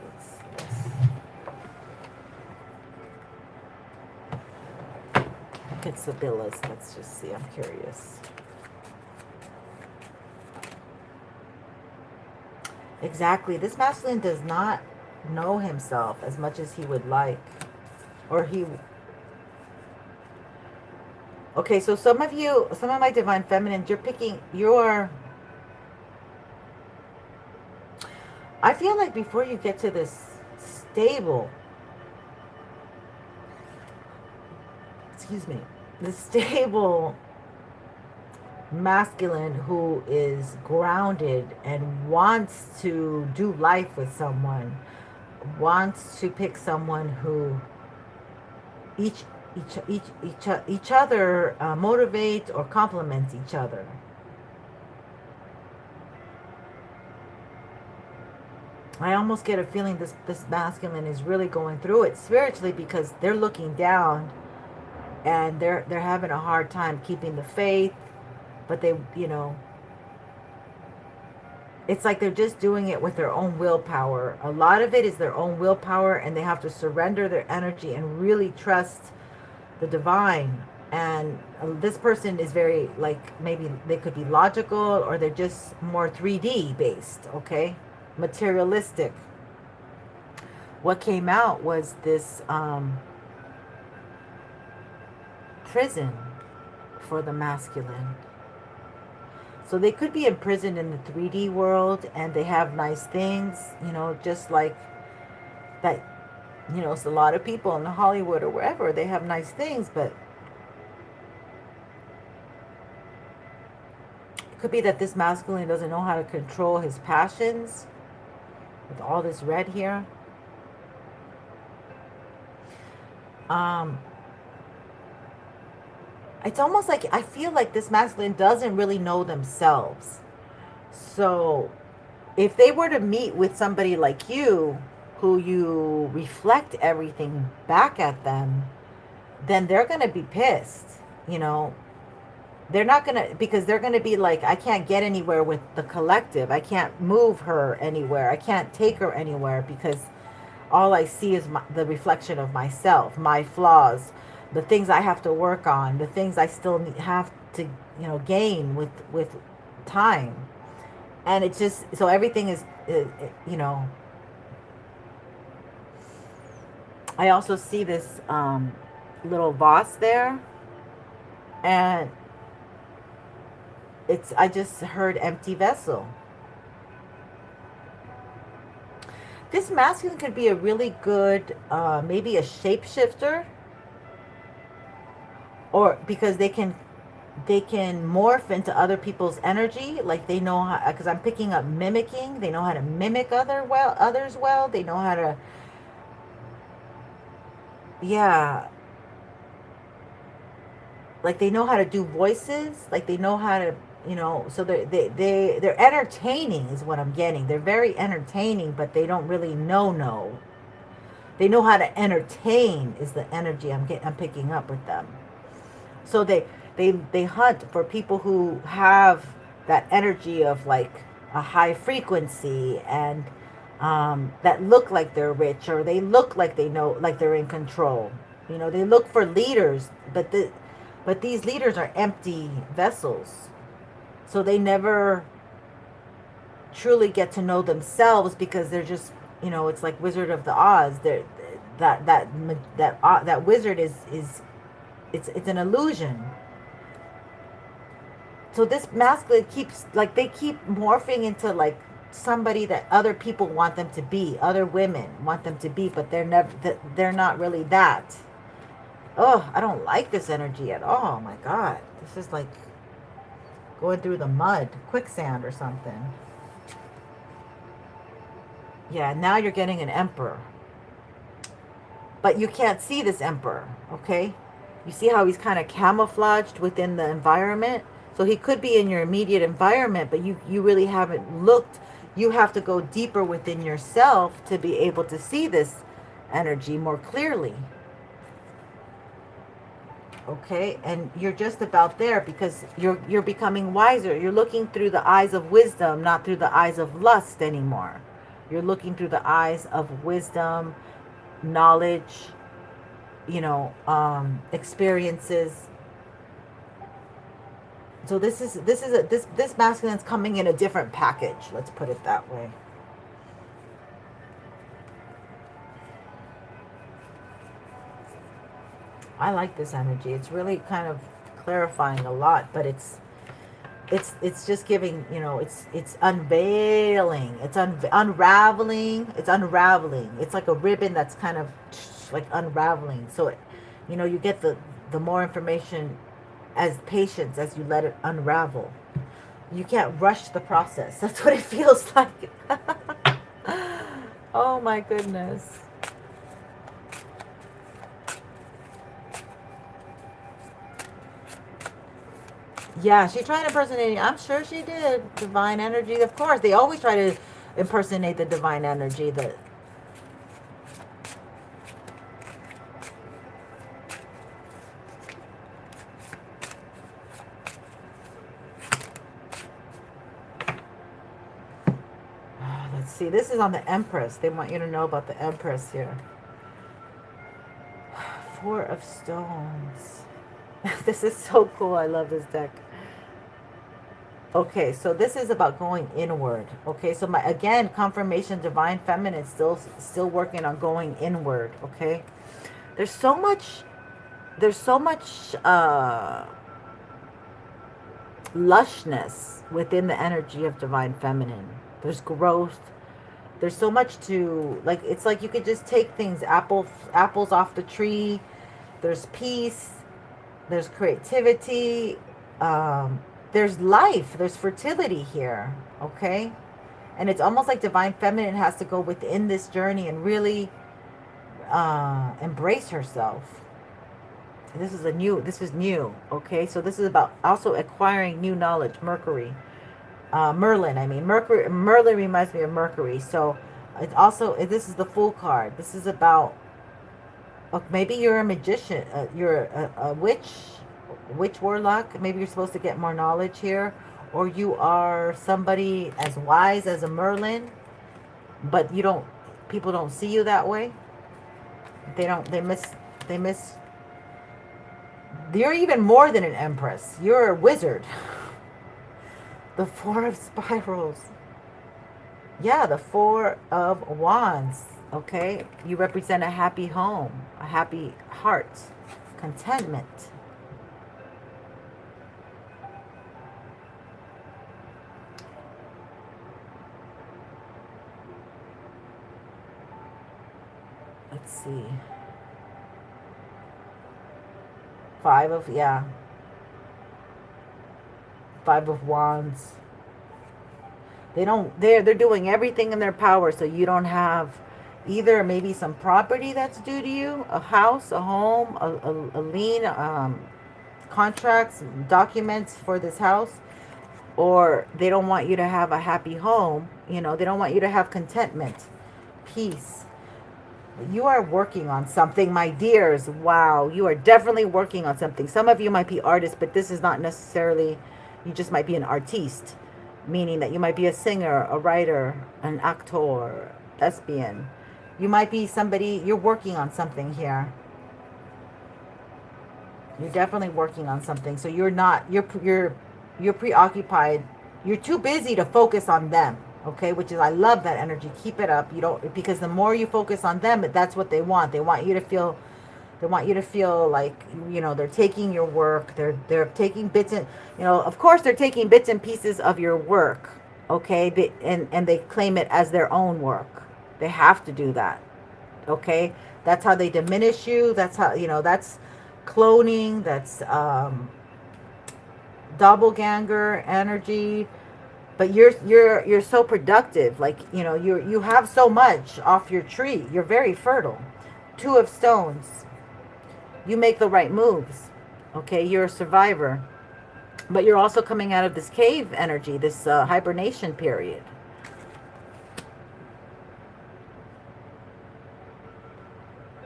It's the Billas. Let's just see. I'm curious. Exactly. This masculine does not know himself as much as he would like. Or he... Okay, so some of you, some of my divine feminines, you're... I feel like before you get to this stable, excuse me, the stable masculine who is grounded and wants to do life with someone, wants to pick someone who each each other motivate or complements each other. I almost get a feeling this masculine is really going through it spiritually, because they're looking down and they're having a hard time keeping the faith, but they, you know, it's like they're just doing it with their own willpower. A lot of it is their own willpower, and they have to surrender their energy and really trust the divine. And this person is very, like, maybe they could be logical, or they're just more 3D based, okay? Materialistic. What came out was this prison for the masculine. So they could be imprisoned in the 3D world, and they have nice things, you know, just like that, you know, it's a lot of people in Hollywood or wherever, they have nice things, but it could be that this masculine doesn't know how to control his passions with all this red here. It's almost like, I feel like this masculine doesn't really know themselves. So if they were to meet with somebody like you, who you reflect everything back at them, then they're going to be pissed, you know. They're not going to, because they're going to be like, I can't get anywhere with the collective. I can't move her anywhere. I can't take her anywhere, because all I see is the reflection of myself, my flaws, the things I have to work on, the things I still have to, you know, gain with time. And it's just, so everything is, you know, I also see this little vase there, and it's, I just heard empty vessel. This masculine could be a really good, maybe a shapeshifter, or because they can morph into other people's energy. Like they know how, because I'm picking up mimicking. They know how to mimic others well. They know how to, yeah, like they know how to do voices. Like they know how to, you know, so they're entertaining is what I'm getting. They're very entertaining, but they don't really know. They know how to entertain is the energy I'm picking up with them. So they hunt for people who have that energy of like a high frequency, and that look like they're rich, or they look like they know, like they're in control. You know, they look for leaders, but these leaders are empty vessels. So they never truly get to know themselves, because they're just, you know, it's like Wizard of the Oz. That wizard is it's an illusion. So this masculine keeps, like, they keep morphing into like somebody that other people want them to be, other women want them to be, but they're not really that. Oh, I don't like this energy at all. Oh my God, this is like going through the mud, quicksand or something. Yeah, now you're getting an emperor, but you can't see this emperor, okay? You see how he's kind of camouflaged within the environment? So he could be in your immediate environment, but you really haven't looked. You have to go deeper within yourself to be able to see this energy more clearly. Okay, and you're just about there, because you're becoming wiser. You're looking through the eyes of wisdom, not through the eyes of lust anymore. You're looking through the eyes of wisdom, knowledge, you know, experiences. So this masculine's coming in a different package. Let's put it that way. I like this energy. It's really kind of clarifying a lot, but it's just giving, you know, it's unveiling, it's unraveling, it's unraveling. It's like a ribbon that's kind of like unraveling. So it, you know, you get the more information as patience as you let it unravel. You can't rush the process. That's what it feels like. Oh my goodness. Yeah, she tried impersonating. I'm sure she did. Divine energy. Of course, they always try to impersonate the divine energy. That let's see. This is on the Empress. They want you to know about the Empress here. Four of Stones. This is so cool. I love this deck. Okay, so this is about going inward. Okay, so my again confirmation, divine feminine, still working on going inward. Okay, there's so much lushness within the energy of divine feminine. There's growth. There's so much to, like, it's like you could just take things, apples off the tree. There's peace. There's creativity. There's life. There's fertility here. Okay. And it's almost like divine feminine has to go within this journey and really embrace herself. This is new. Okay. So this is about also acquiring new knowledge. Merlin, I mean. Merlin reminds me of Mercury. So it's also, this is the Fool card. This is about, maybe you're a magician, you're a witch warlock. Maybe you're supposed to get more knowledge here, or you are somebody as wise as a Merlin, but people don't see you that way. They miss. You're even more than an empress. You're a wizard. The Four of Spirals. Yeah, the Four of Wands. Okay, you represent a happy home, a happy heart, contentment. Let's see. Five of Wands. They're doing everything in their power so you don't have either maybe some property that's due to you, a house, a home, a lien, contracts, documents for this house, or they don't want you to have a happy home. You know, they don't want you to have contentment, peace. You are working on something, my dears. Wow, you are definitely working on something. Some of you might be artists, but this is not necessarily, you just might be an artiste, meaning that you might be a singer, a writer, an actor, thespian. You might be somebody, you're working on something here. You're definitely working on something. So you're preoccupied. You're too busy to focus on them. Okay, which is, I love that energy. Keep it up. You don't, because the more you focus on them, that's what they want. They want you to feel like, you know, they're taking your work. They're taking bits and, you know, of course they're taking bits and pieces of your work. Okay, and they claim it as their own work. They have to do that. Okay, that's how they diminish you. That's how, you know, that's cloning. That's doppelganger energy. But you're so productive. Like, you know, you have so much off your tree. You're very fertile. Two of Stones. You make the right moves. Okay, you're a survivor. But you're also coming out of this cave energy, this hibernation period.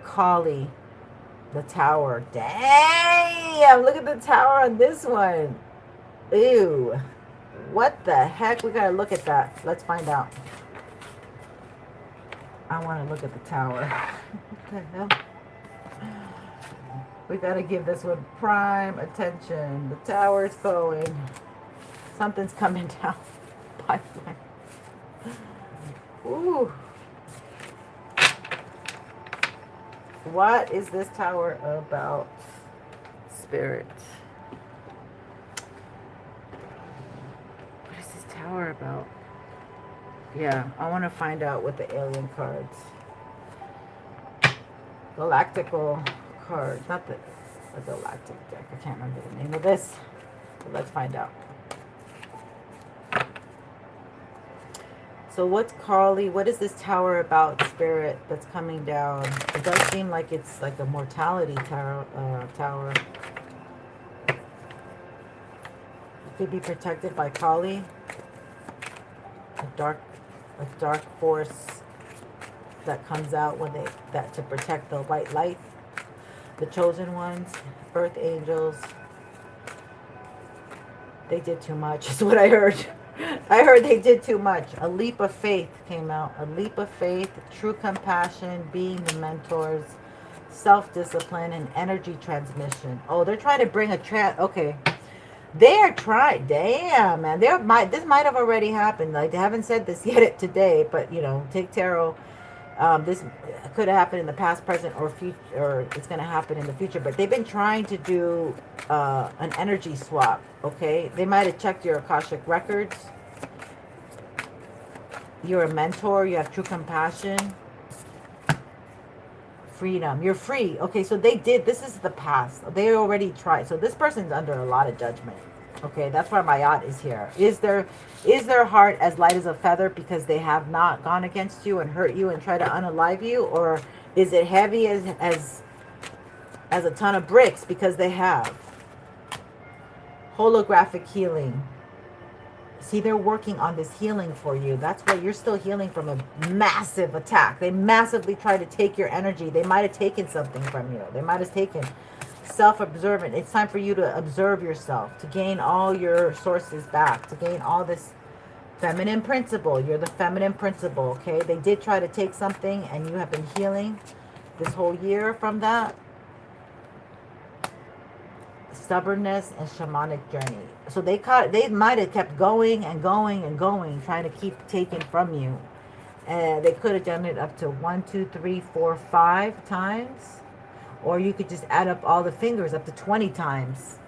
Kali, the Tower. Damn, look at the Tower on this one. Ew. What the heck? We gotta look at that. Let's find out. I want to look at the Tower. What the hell? We gotta give this one prime attention. The Tower's going. Something's coming down. Pipeline. Ooh. What is this Tower about? Spirit? What is this Tower about? Yeah, I want to find out with the alien cards. Galactical card. Not the galactic deck. I can't remember the name of this. But let's find out. So what's Carly? What is this Tower about, Spirit, that's coming down? It does seem like it's like a mortality tower. It could be protected by Kali. A dark force that comes out when to protect the white light. The chosen ones, earth angels. They did too much, is what I heard. I heard they did too much. A leap of faith came out. A leap of faith, true compassion, being the mentors, self-discipline, and energy transmission. Oh, they're trying to bring okay. They are trying. Damn, man. This might have already happened. Like, they haven't said this yet today, but, you know, take tarot. This could have happened in the past, present, or future, or it's going to happen in the future. But they've been trying to do an energy swap, okay? They might have checked your Akashic records. You're a mentor. You have true compassion. Freedom. You're free. Okay, so they did. This is the past. They already tried. So this person's under a lot of judgment. Okay, that's why my yacht is here. Is their heart as light as a feather because they have not gone against you and hurt you and try to unalive you? Or is it heavy as a ton of bricks because they have? Holographic healing. See, they're working on this healing for you. That's why you're still healing from a massive attack. They massively try to take your energy. They might have taken something from you. They might have taken self-observant. It's time for you to observe yourself, to gain all your sources back, to gain all this feminine principle. You're the feminine principle, okay? They did try to take something, and you have been healing this whole year from that. Stubbornness and shamanic journey. So they might have kept going and going and going, trying to keep taking from you. And they could have done it up to 1, 2, 3, 4, 5 times. Or you could just add up all the fingers up to 20 times.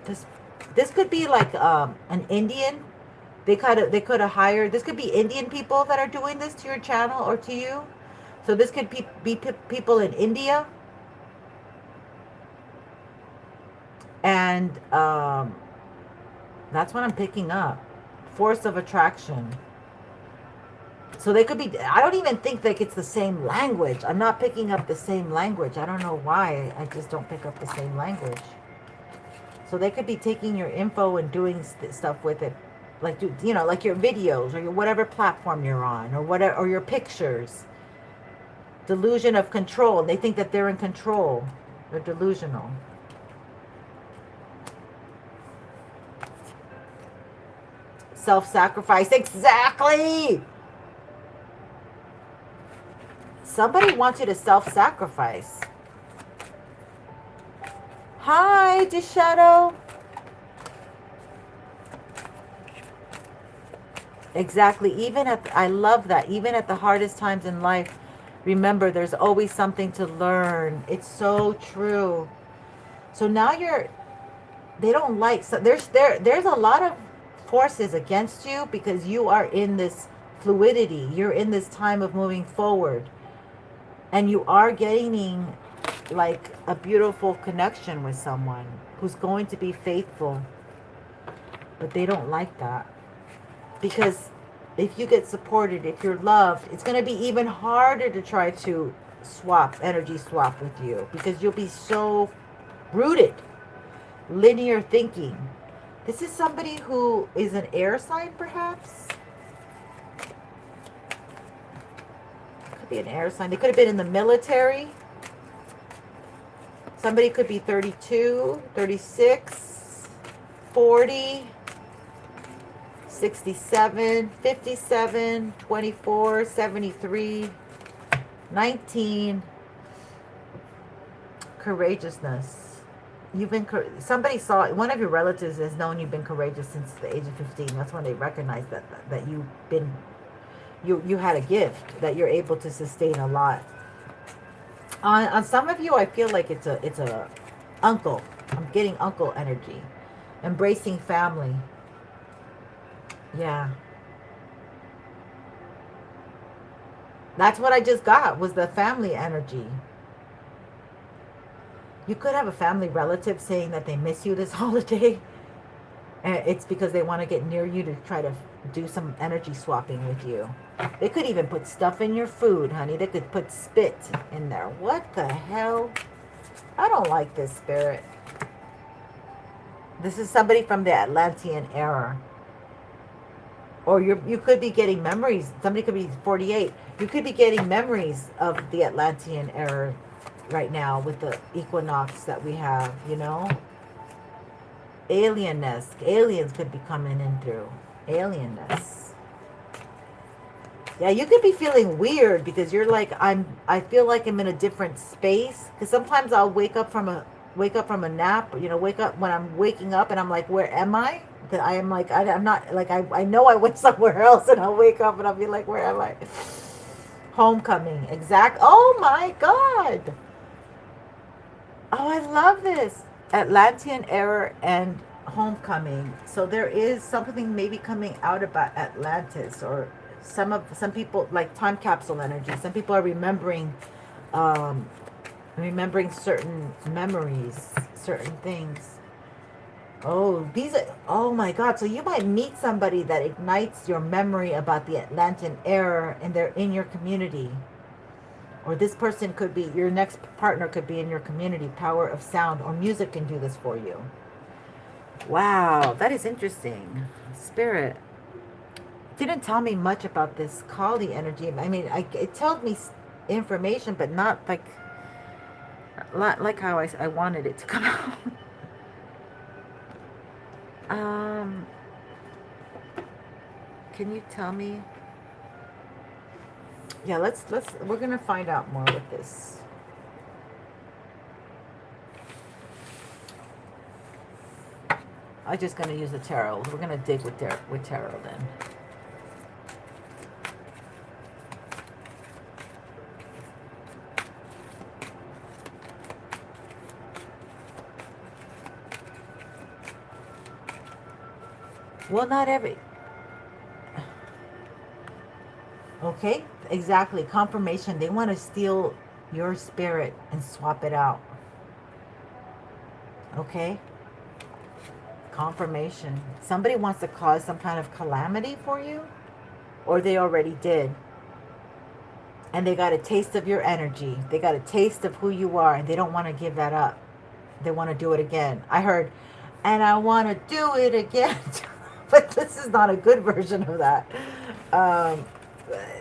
This could be like an Indian. They could have hired. This could be Indian people that are doing this to your channel or to you. So this could be people in India. And that's what I'm picking up. Force of attraction. So they could be, I don't even think like it's the same language. I'm not picking up the same language. I don't know why. I just don't pick up the same language. So they could be taking your info and doing stuff with it. Like, you know, like your videos or your whatever platform you're on or whatever, or your pictures. Delusion of control. They think that they're in control. They're delusional. Self-sacrifice. Exactly. Somebody wants you to self-sacrifice. Hi, Deshadow. Exactly. I love that. Even at the hardest times in life, remember, there's always something to learn. It's so true. So now they don't like, so there's a lot of forces against you because you are in this fluidity. You're in this time of moving forward. And you are gaining like a beautiful connection with someone who's going to be faithful. But they don't like that. Because if you get supported, if you're loved, it's going to be even harder to try to energy swap with you. Because you'll be so rooted. Linear thinking. This is somebody who is an air sign, perhaps. Could be an air sign. They could have been in the military. Somebody could be 32, 36, 40, 67, 57, 24, 73, 19. Courageousness. Somebody saw, one of your relatives has known you've been courageous since the age of 15. That's when they recognize that you had a gift, that you're able to sustain a lot. On some of you, I feel like it's a uncle. I'm getting uncle energy. Embracing family. Yeah. That's what I just got, was the family energy. You could have a family relative saying that they miss you this holiday. And it's because they want to get near you to try to do some energy swapping with you. They could even put stuff in your food, honey. They could put spit in there. What the hell? I don't like this, Spirit. This is somebody from the Atlantean era. Or you could be getting memories. Somebody could be 48. You could be getting memories of the Atlantean era right now with the equinox that we have, you know? Alienness. Aliens could be coming in through. Alienness. Yeah, you could be feeling weird because you're like, I feel like I'm in a different space. Because sometimes I'll wake up from a nap, you know, wake up when I'm waking up and I'm like, where am I? That I am like, I'm not, like, I know I went somewhere else, and I'll wake up and I'll be like, where am I? Homecoming. Exact. Oh my God. Oh, I love this. Atlantean era and homecoming. So there is something maybe coming out about Atlantis, or some people, like time capsule energy. Some people are remembering certain memories, certain things. Oh, oh my God. So you might meet somebody that ignites your memory about the Atlantean era, and they're in your community. Or this person could be, your next partner could be in your community. Power of sound or music can do this for you. Wow, that is interesting. Spirit didn't tell me much about this Kali energy. I mean, it told me information, but not like how I wanted it to come out. Can you tell me? Yeah, we're gonna find out more with this. I'm just gonna use the tarot. We're gonna dig with tarot then. Well, not every. Okay, exactly. Confirmation. They want to steal your spirit and swap it out. Okay? Confirmation. Somebody wants to cause some kind of calamity for you, or they already did. And they got a taste of your energy. They got a taste of who you are, and they don't want to give that up. They want to do it again. I heard, and I want to do it again. But this is not a good version of that.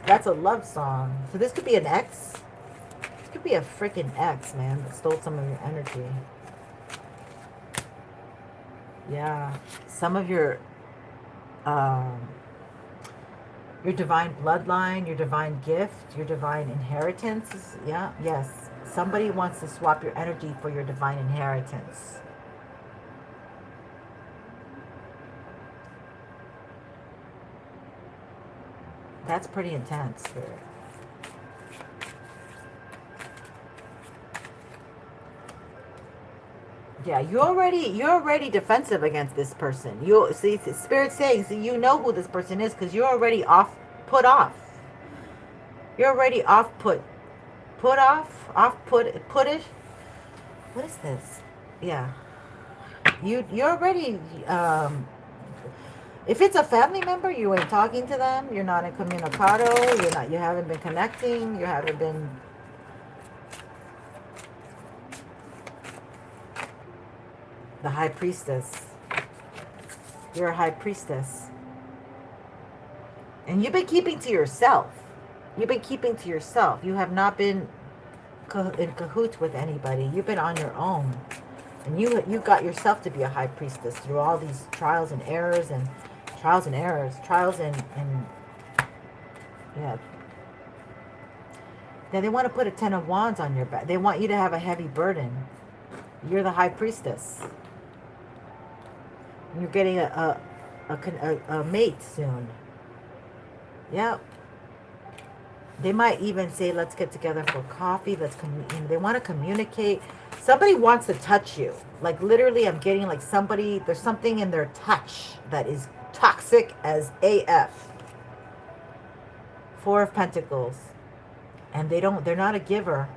That's a love song. So this could be an ex. This could be a freaking ex, man, that stole some of your energy. Yeah. Some of your divine bloodline, your divine gift, your divine inheritance. Yeah, yes. Somebody wants to swap your energy for your divine inheritance. That's pretty intense, Spirit. Yeah, you're already defensive against this person. You see, Spirit saying, so you know who this person is because you're already put off. You're already putish. What is this? Yeah, you're already. If it's a family member, you ain't talking to them. You're not incommunicado. You haven't been connecting. You haven't been. The High Priestess. You're a High Priestess. And you've been keeping to yourself. You've been keeping to yourself. You have not been in cahoots with anybody. You've been on your own. And you got yourself to be a High Priestess through all these trials and errors. Yeah. Now they want to put a 10 of Wands on your back. They want you to have a heavy burden. You're the High Priestess. You're getting a mate soon. Yep. They might even say, let's get together for coffee. They want to communicate. Somebody wants to touch you. Like literally, I'm getting like somebody, there's something in their touch that is toxic as AF. Four of Pentacles. And they're not a giver.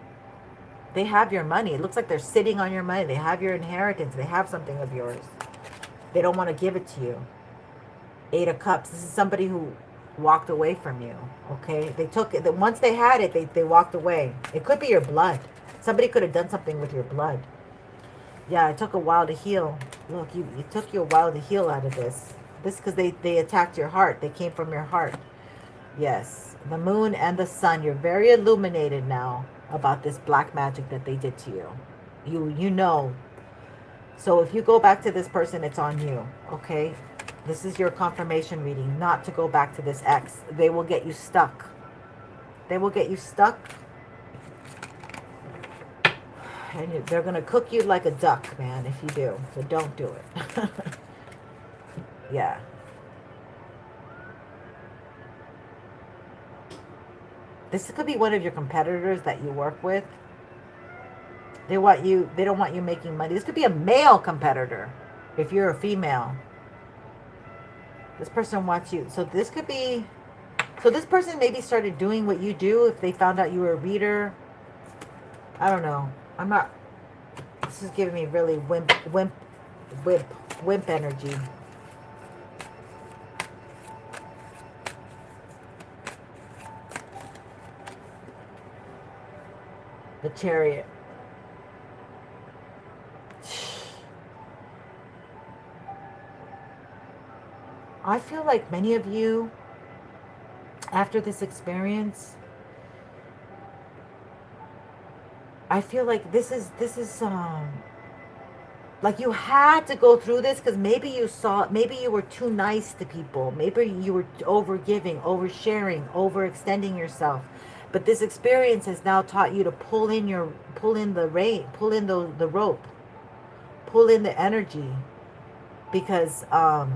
They have your money. It looks like they're sitting on your money. They have your inheritance. They have something of yours. They don't want to give it to you. Eight of Cups. This is somebody who walked away from you. Okay? They took it. Once they had it, they walked away. It could be your blood. Somebody could have done something with your blood. Yeah, it took a while to heal. Look, it took you a while to heal out of this. This is because they attacked your heart. They came from your heart. Yes. The moon and the sun. You're very illuminated now about this black magic that they did to you. You know. So if you go back to this person, it's on you. Okay? This is your confirmation reading. Not to go back to this ex. They will get you stuck. They will get you stuck. And they're going to cook you like a duck, man, if you do. So don't do it. Yeah. This could be one of your competitors that you work with. They don't want you making money. This could be a male competitor if you're a female. This person wants you. So this person maybe started doing what you do if they found out you were a reader. I don't know. This is giving me really wimp energy. The Chariot. I feel like many of you, after this experience, I feel like this is like you had to go through this because maybe you were too nice to people. Maybe you were over-giving, oversharing, overextending yourself. But this experience has now taught you to pull in the rope, pull in the energy, because I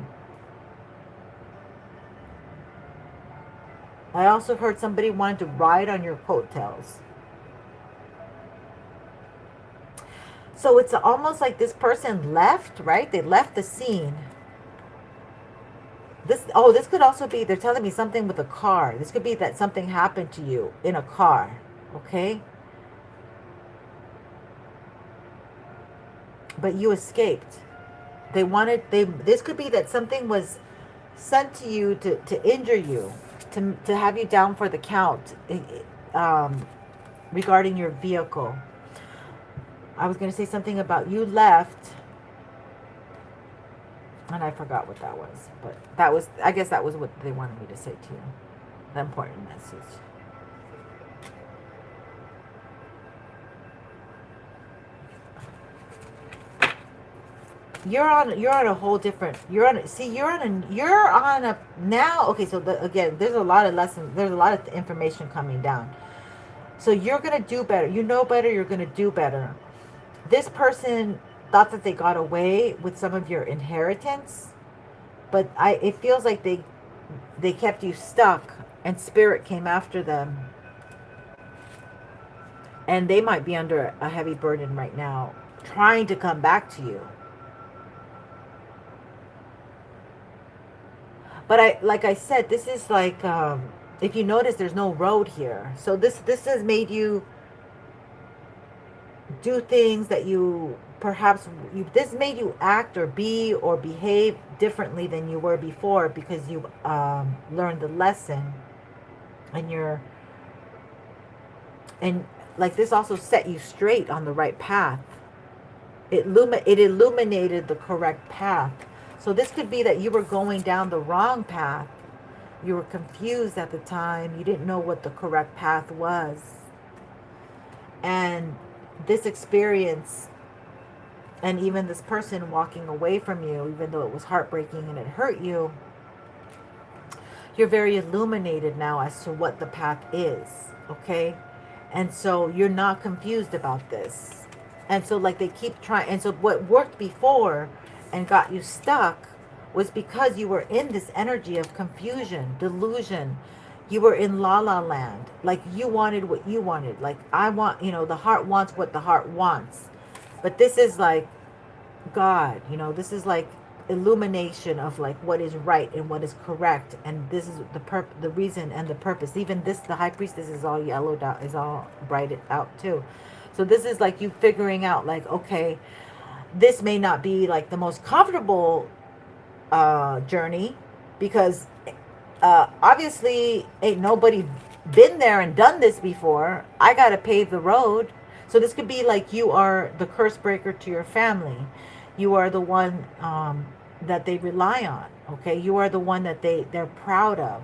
also heard somebody wanted to ride on your coattails. So it's almost like this person left, right? They left the scene. This could also be, they're telling me something with a car. This could be that something happened to you in a car, okay? But you escaped. This could be that something was sent to you to injure you, to have you down for the count, regarding your vehicle. I was going to say something about you left, and I forgot what that was. But I guess that was what they wanted me to say to you. The important message. You're on a whole different, now, okay, so again, there's a lot of lessons, there's a lot of information coming down. So you're going to do better. You know better, you're going to do better. This person thought that they got away with some of your inheritance, but it feels like they kept you stuck, and spirit came after them. And they might be under a heavy burden right now, trying to come back to you. But like I said, this is like, if you notice, there's no road here. So this has made you do things that this made you act or be or behave differently than you were before, because you learned the lesson, and like this also set you straight on the right path. It illuminated the correct path. So this could be that you were going down the wrong path. You were confused at the time. You didn't know what the correct path was. And this experience, and even this person walking away from you, even though it was heartbreaking and it hurt you, you're very illuminated now as to what the path is, okay? And so you're not confused about this. And so like they keep trying, and so what worked before and got you stuck was because you were in this energy of confusion, delusion. You were in la la land. Like you wanted what you wanted. Like I want, you know, the heart wants what the heart wants. But this is like God, you know, this is like illumination of like what is right and what is correct, and this is the reason and the purpose. Even this, the high priestess is all yellowed out, is all brighted out too. So this is like you figuring out like, okay, this may not be like the most comfortable journey, because obviously ain't nobody been there and done this before. I gotta pave the road. So this could be like you are the curse breaker to your family. You are the one that they rely on. Okay, you are the one that they're proud of.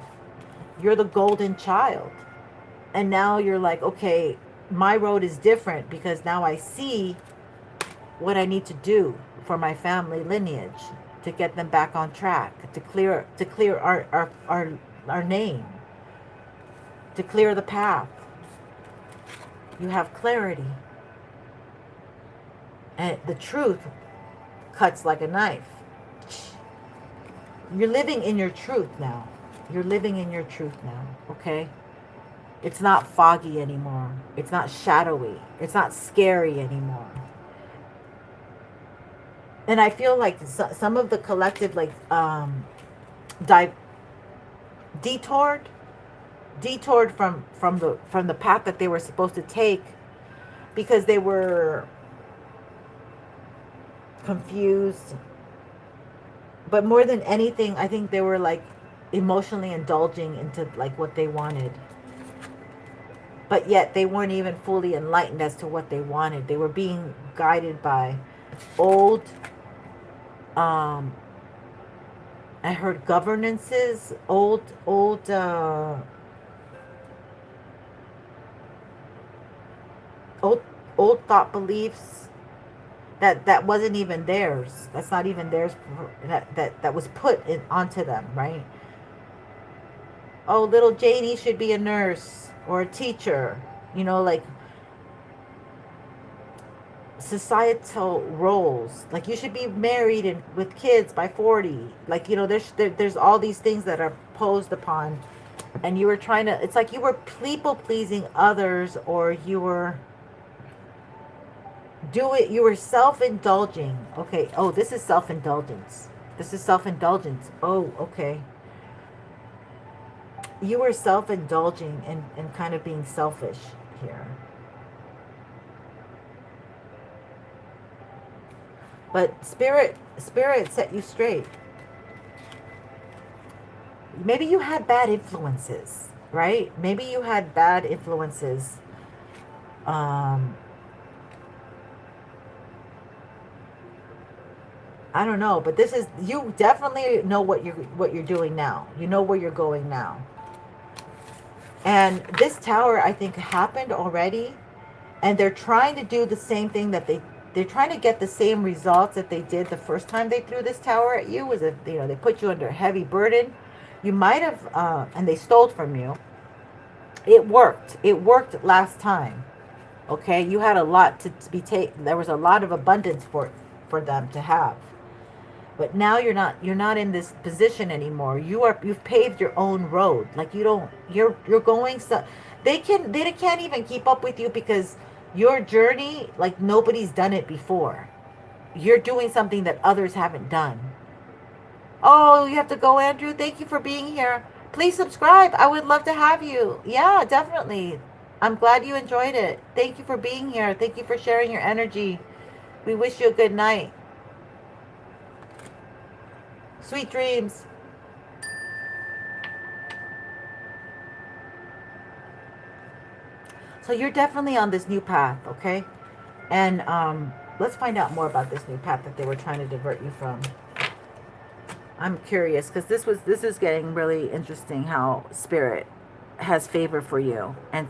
You're the golden child. And now you're like, okay, my road is different because now I see what I need to do for my family lineage to get them back on track, to clear our name, to clear the path. You have clarity. And the truth cuts like a knife. You're living in your truth now. You're living in your truth now, okay? It's not foggy anymore. It's not shadowy. It's not scary anymore. And I feel like some of the collective, like, detoured from the path that they were supposed to take, because they were confused. But more than anything, I think they were like emotionally indulging into like what they wanted. But yet they weren't even fully enlightened as to what they wanted. They were being guided by old, I heard governances, old thought beliefs that wasn't even theirs. That's not even theirs. That was put onto them, right? Oh, little Janie should be a nurse or a teacher. You know, like societal roles. Like you should be married and with kids by 40. Like, you know, there's all these things that are posed upon, and you were trying to. It's like you were people pleasing others, or you were. You were self-indulging. Okay. Oh, this is self-indulgence. This is self-indulgence. Oh, okay. You were self-indulging and kind of being selfish here. But spirit set you straight. Maybe you had bad influences, right? Maybe you had bad influences. I don't know, but this is, you definitely know what you're doing now. You know where you're going now. And this tower, I think, happened already, and they're trying to do the same thing that they're trying to get the same results that they did the first time they threw this tower at you. Was if, you know, they put you under a heavy burden. You might have, and they stole from you. It worked. It worked last time. Okay, you had a lot to be taken. There was a lot of abundance for them to have. But now you're not in this position anymore. You've paved your own road. Like you're going so they can't even keep up with you, because your journey, like nobody's done it before. You're doing something that others haven't done. Oh, you have to go, Andrew. Thank you for being here. Please subscribe. I would love to have you. Yeah, definitely. I'm glad you enjoyed it. Thank you for being here. Thank you for sharing your energy. We wish you a good night. Sweet dreams. So you're definitely on this new path, okay? And let's find out more about this new path that they were trying to divert you from. I'm curious, because this is getting really interesting, how Spirit has favor for you, and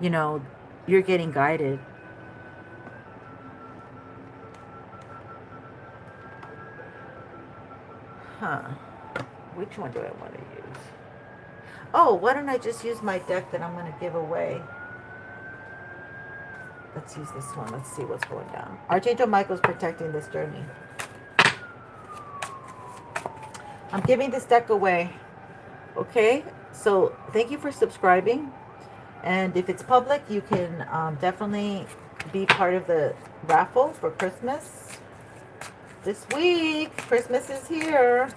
you know, you're getting guided. Huh. Which one do I want to use? Oh, why don't I just use my deck that I'm going to give away? Let's use this one. Let's see what's going down. Archangel Michael's protecting this journey. I'm giving this deck away. Okay, so thank you for subscribing. And if it's public, you can definitely be part of the raffle for Christmas this week. Christmas is here.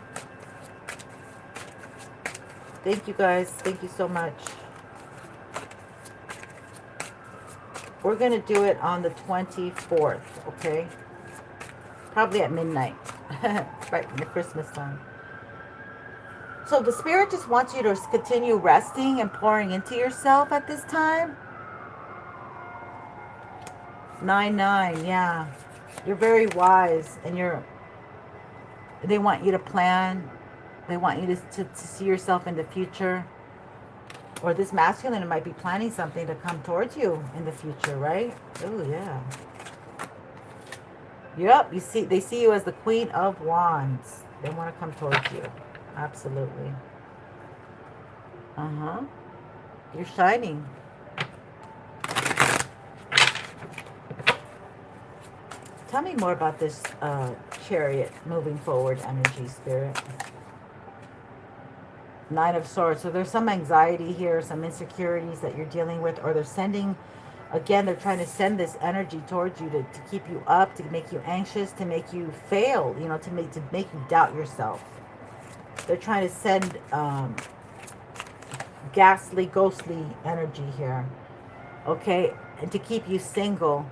Thank you guys. Thank you so much. We're going to do it on the 24th, okay? Probably at midnight, right in the Christmas time. So the Spirit just wants you to continue resting and pouring into yourself at this time. 9-9, yeah. You're very wise, and they want you to plan. They want you to see yourself in the future. Or this masculine might be planning something to come towards you in the future, right? Oh, yeah. Yep, they see you as the Queen of Wands. They want to come towards you. Absolutely. Uh-huh. You're shining. Tell me more about this chariot moving forward energy, Spirit. Nine of Swords. So there's some anxiety here, some insecurities that you're dealing with, or they're sending, again, they're trying to send this energy towards you to keep you up, to make you anxious, to make you fail, you know, to make you doubt yourself. They're trying to send ghastly, ghostly energy here, okay, and to keep you single.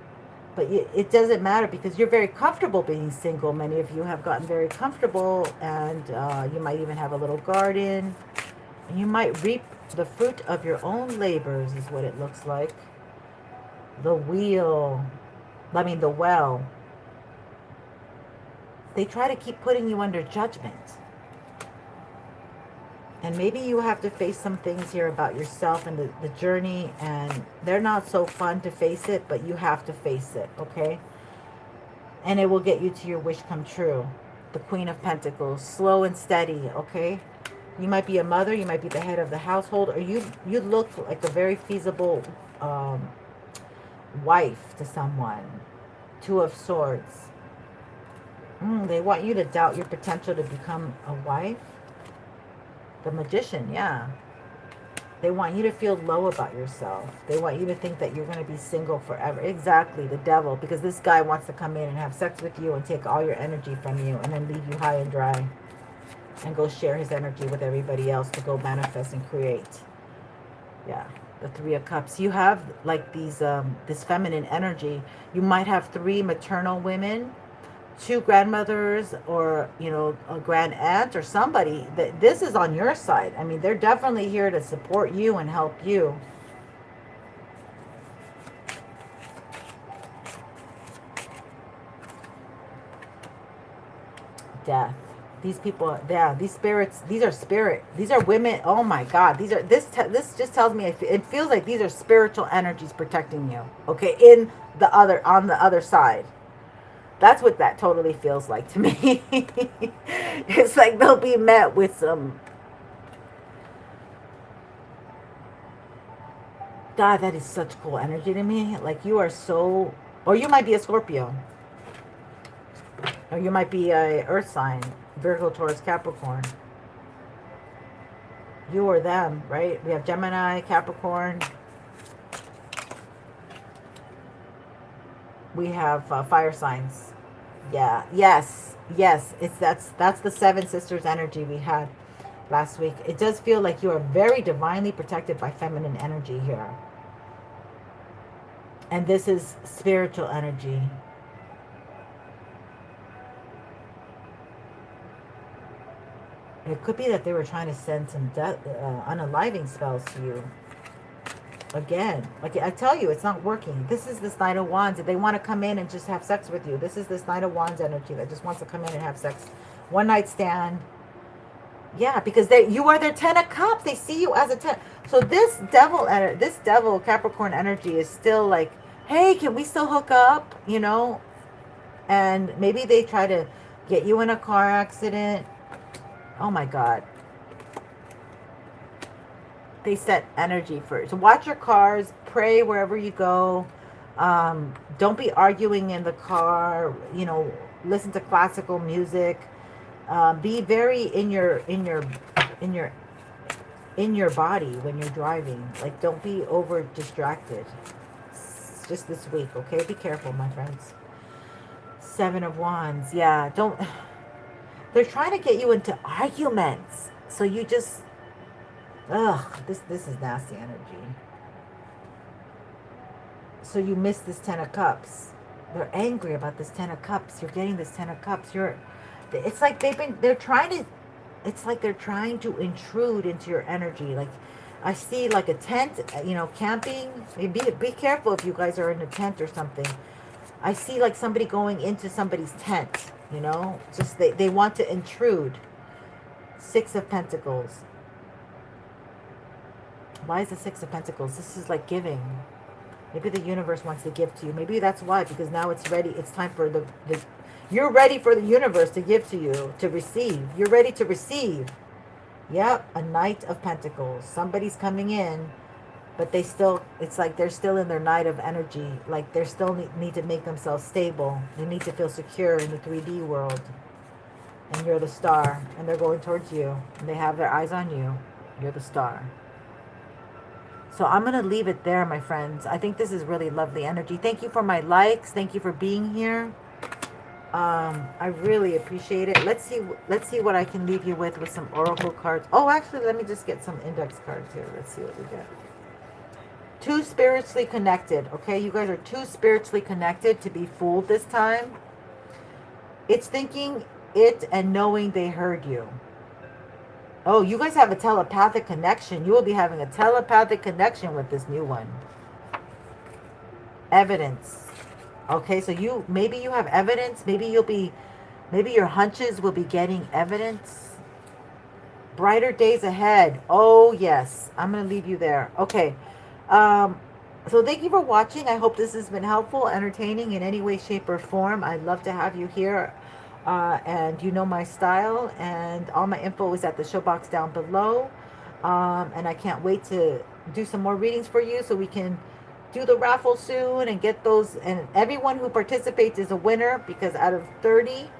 But it doesn't matter because you're very comfortable being single. Many of you have gotten very comfortable, and you might even have a little garden. And you might reap the fruit of your own labors is what it looks like. The well. They try to keep putting you under judgment. And maybe you have to face some things here about yourself and the journey, and they're not so fun to face it, but you have to face it, okay? And it will get you to your wish come true. The Queen of Pentacles, slow and steady, okay? You might be a mother, you might be the head of the household, or you look like a very feasible wife to someone. Two of Swords. They want you to doubt your potential to become a wife. The Magician, yeah. They want you to feel low about yourself. They want you to think that you're going to be single forever. Exactly, the Devil. Because this guy wants to come in and have sex with you and take all your energy from you and then leave you high and dry. And go share his energy with everybody else to go manifest and create. Yeah, the Three of Cups. You have like these, this feminine energy. You might have 3 maternal women, 2 grandmothers, or, you know, a grand aunt or somebody. That this is on your side. I mean, they're definitely here to support you and help you. Death. These people, yeah, these spirits, these are women. Oh my God, these are, this just tells me it feels like these are spiritual energies protecting you, okay, on the other side. That's what that totally feels like to me. It's like they'll be met with some... God, that is such cool energy to me. Like you are so... Or you might be a Scorpio. Or you might be a Earth sign. Virgo, Taurus, Capricorn. You or them, right? We have Gemini, Capricorn. We have fire signs. Yeah. Yes. That's the 7 sisters energy we had last week. It does feel like you are very divinely protected by feminine energy here. And this is spiritual energy. It could be that they were trying to send some unaliving spells to you. Again, like I tell you, it's not working. This is this Knight of Wands. If they want to come in and just have sex with you, this is this Knight of Wands energy that just wants to come in and have sex. One night stand. Yeah, because you are their 10 of Cups. They see you as a 10. So this devil Capricorn energy is still like, hey, can we still hook up? You know? And maybe they try to get you in a car accident. Oh my God. They set energy first. So watch your cars. Pray wherever you go. Don't be arguing in the car. You know, listen to classical music. Be very in your in your body when you're driving. Like, don't be over distracted. Just this week, okay? Be careful, my friends. 7 of Wands. Yeah, don't... They're trying to get you into arguments. So you just... Ugh, this is nasty energy. So you miss this 10 of Cups. They're angry about this 10 of Cups. You're getting this 10 of Cups. It's like they're trying to... It's like they're trying to intrude into your energy. Like, I see like a tent, you know, camping. Be careful if you guys are in a tent or something. I see like somebody going into somebody's tent, you know. Just they want to intrude. 6 of Pentacles. Why is the 6 of Pentacles? This is like giving. Maybe the universe wants to give to you. Maybe that's why, because now it's ready. It's time for the you're ready for the universe to give to you, to receive. You're ready to receive. Yep, a Knight of Pentacles. Somebody's coming in, but they still, it's like they're still in their Knight of energy. Like they still need to make themselves stable. They need to feel secure in the 3D world. And you're the star. And they're going towards you. And they have their eyes on you. You're the star. So I'm going to leave it there, my friends. I think this is really lovely energy. Thank you for my likes. Thank you for being here. I really appreciate it. Let's see what I can leave you with some oracle cards. Oh, actually, let me just get some index cards here. Let's see what we get. Too spiritually connected. Okay, you guys are too spiritually connected to be fooled this time. It's thinking it and knowing they heard you. Oh, you guys have a telepathic connection. You will be having a telepathic connection with this new one. Evidence. Okay, so maybe you have evidence. Maybe your hunches will be getting evidence. Brighter days ahead. Oh, yes. I'm going to leave you there. Okay. So thank you for watching. I hope this has been helpful, entertaining in any way, shape, or form. I'd love to have you here. And you know my style. And all my info is at the show box down below. And I can't wait to do some more readings for you so we can do the raffle soon and get those, and everyone who participates is a winner, because out of 30,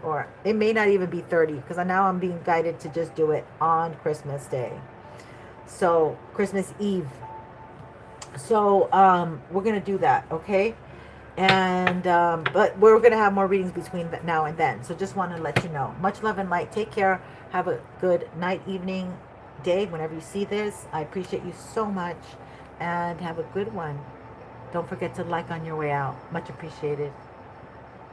or it may not even be 30, because now I'm being guided to just do it on Christmas Day, so Christmas Eve. So we're gonna do that, okay? And but we're gonna have more readings between now and then, so just want to let you know. Much love and light. Take care. Have a good night, evening, day, whenever you see this. I appreciate you so much. And have a good one. Don't forget to like on your way out. Much appreciated.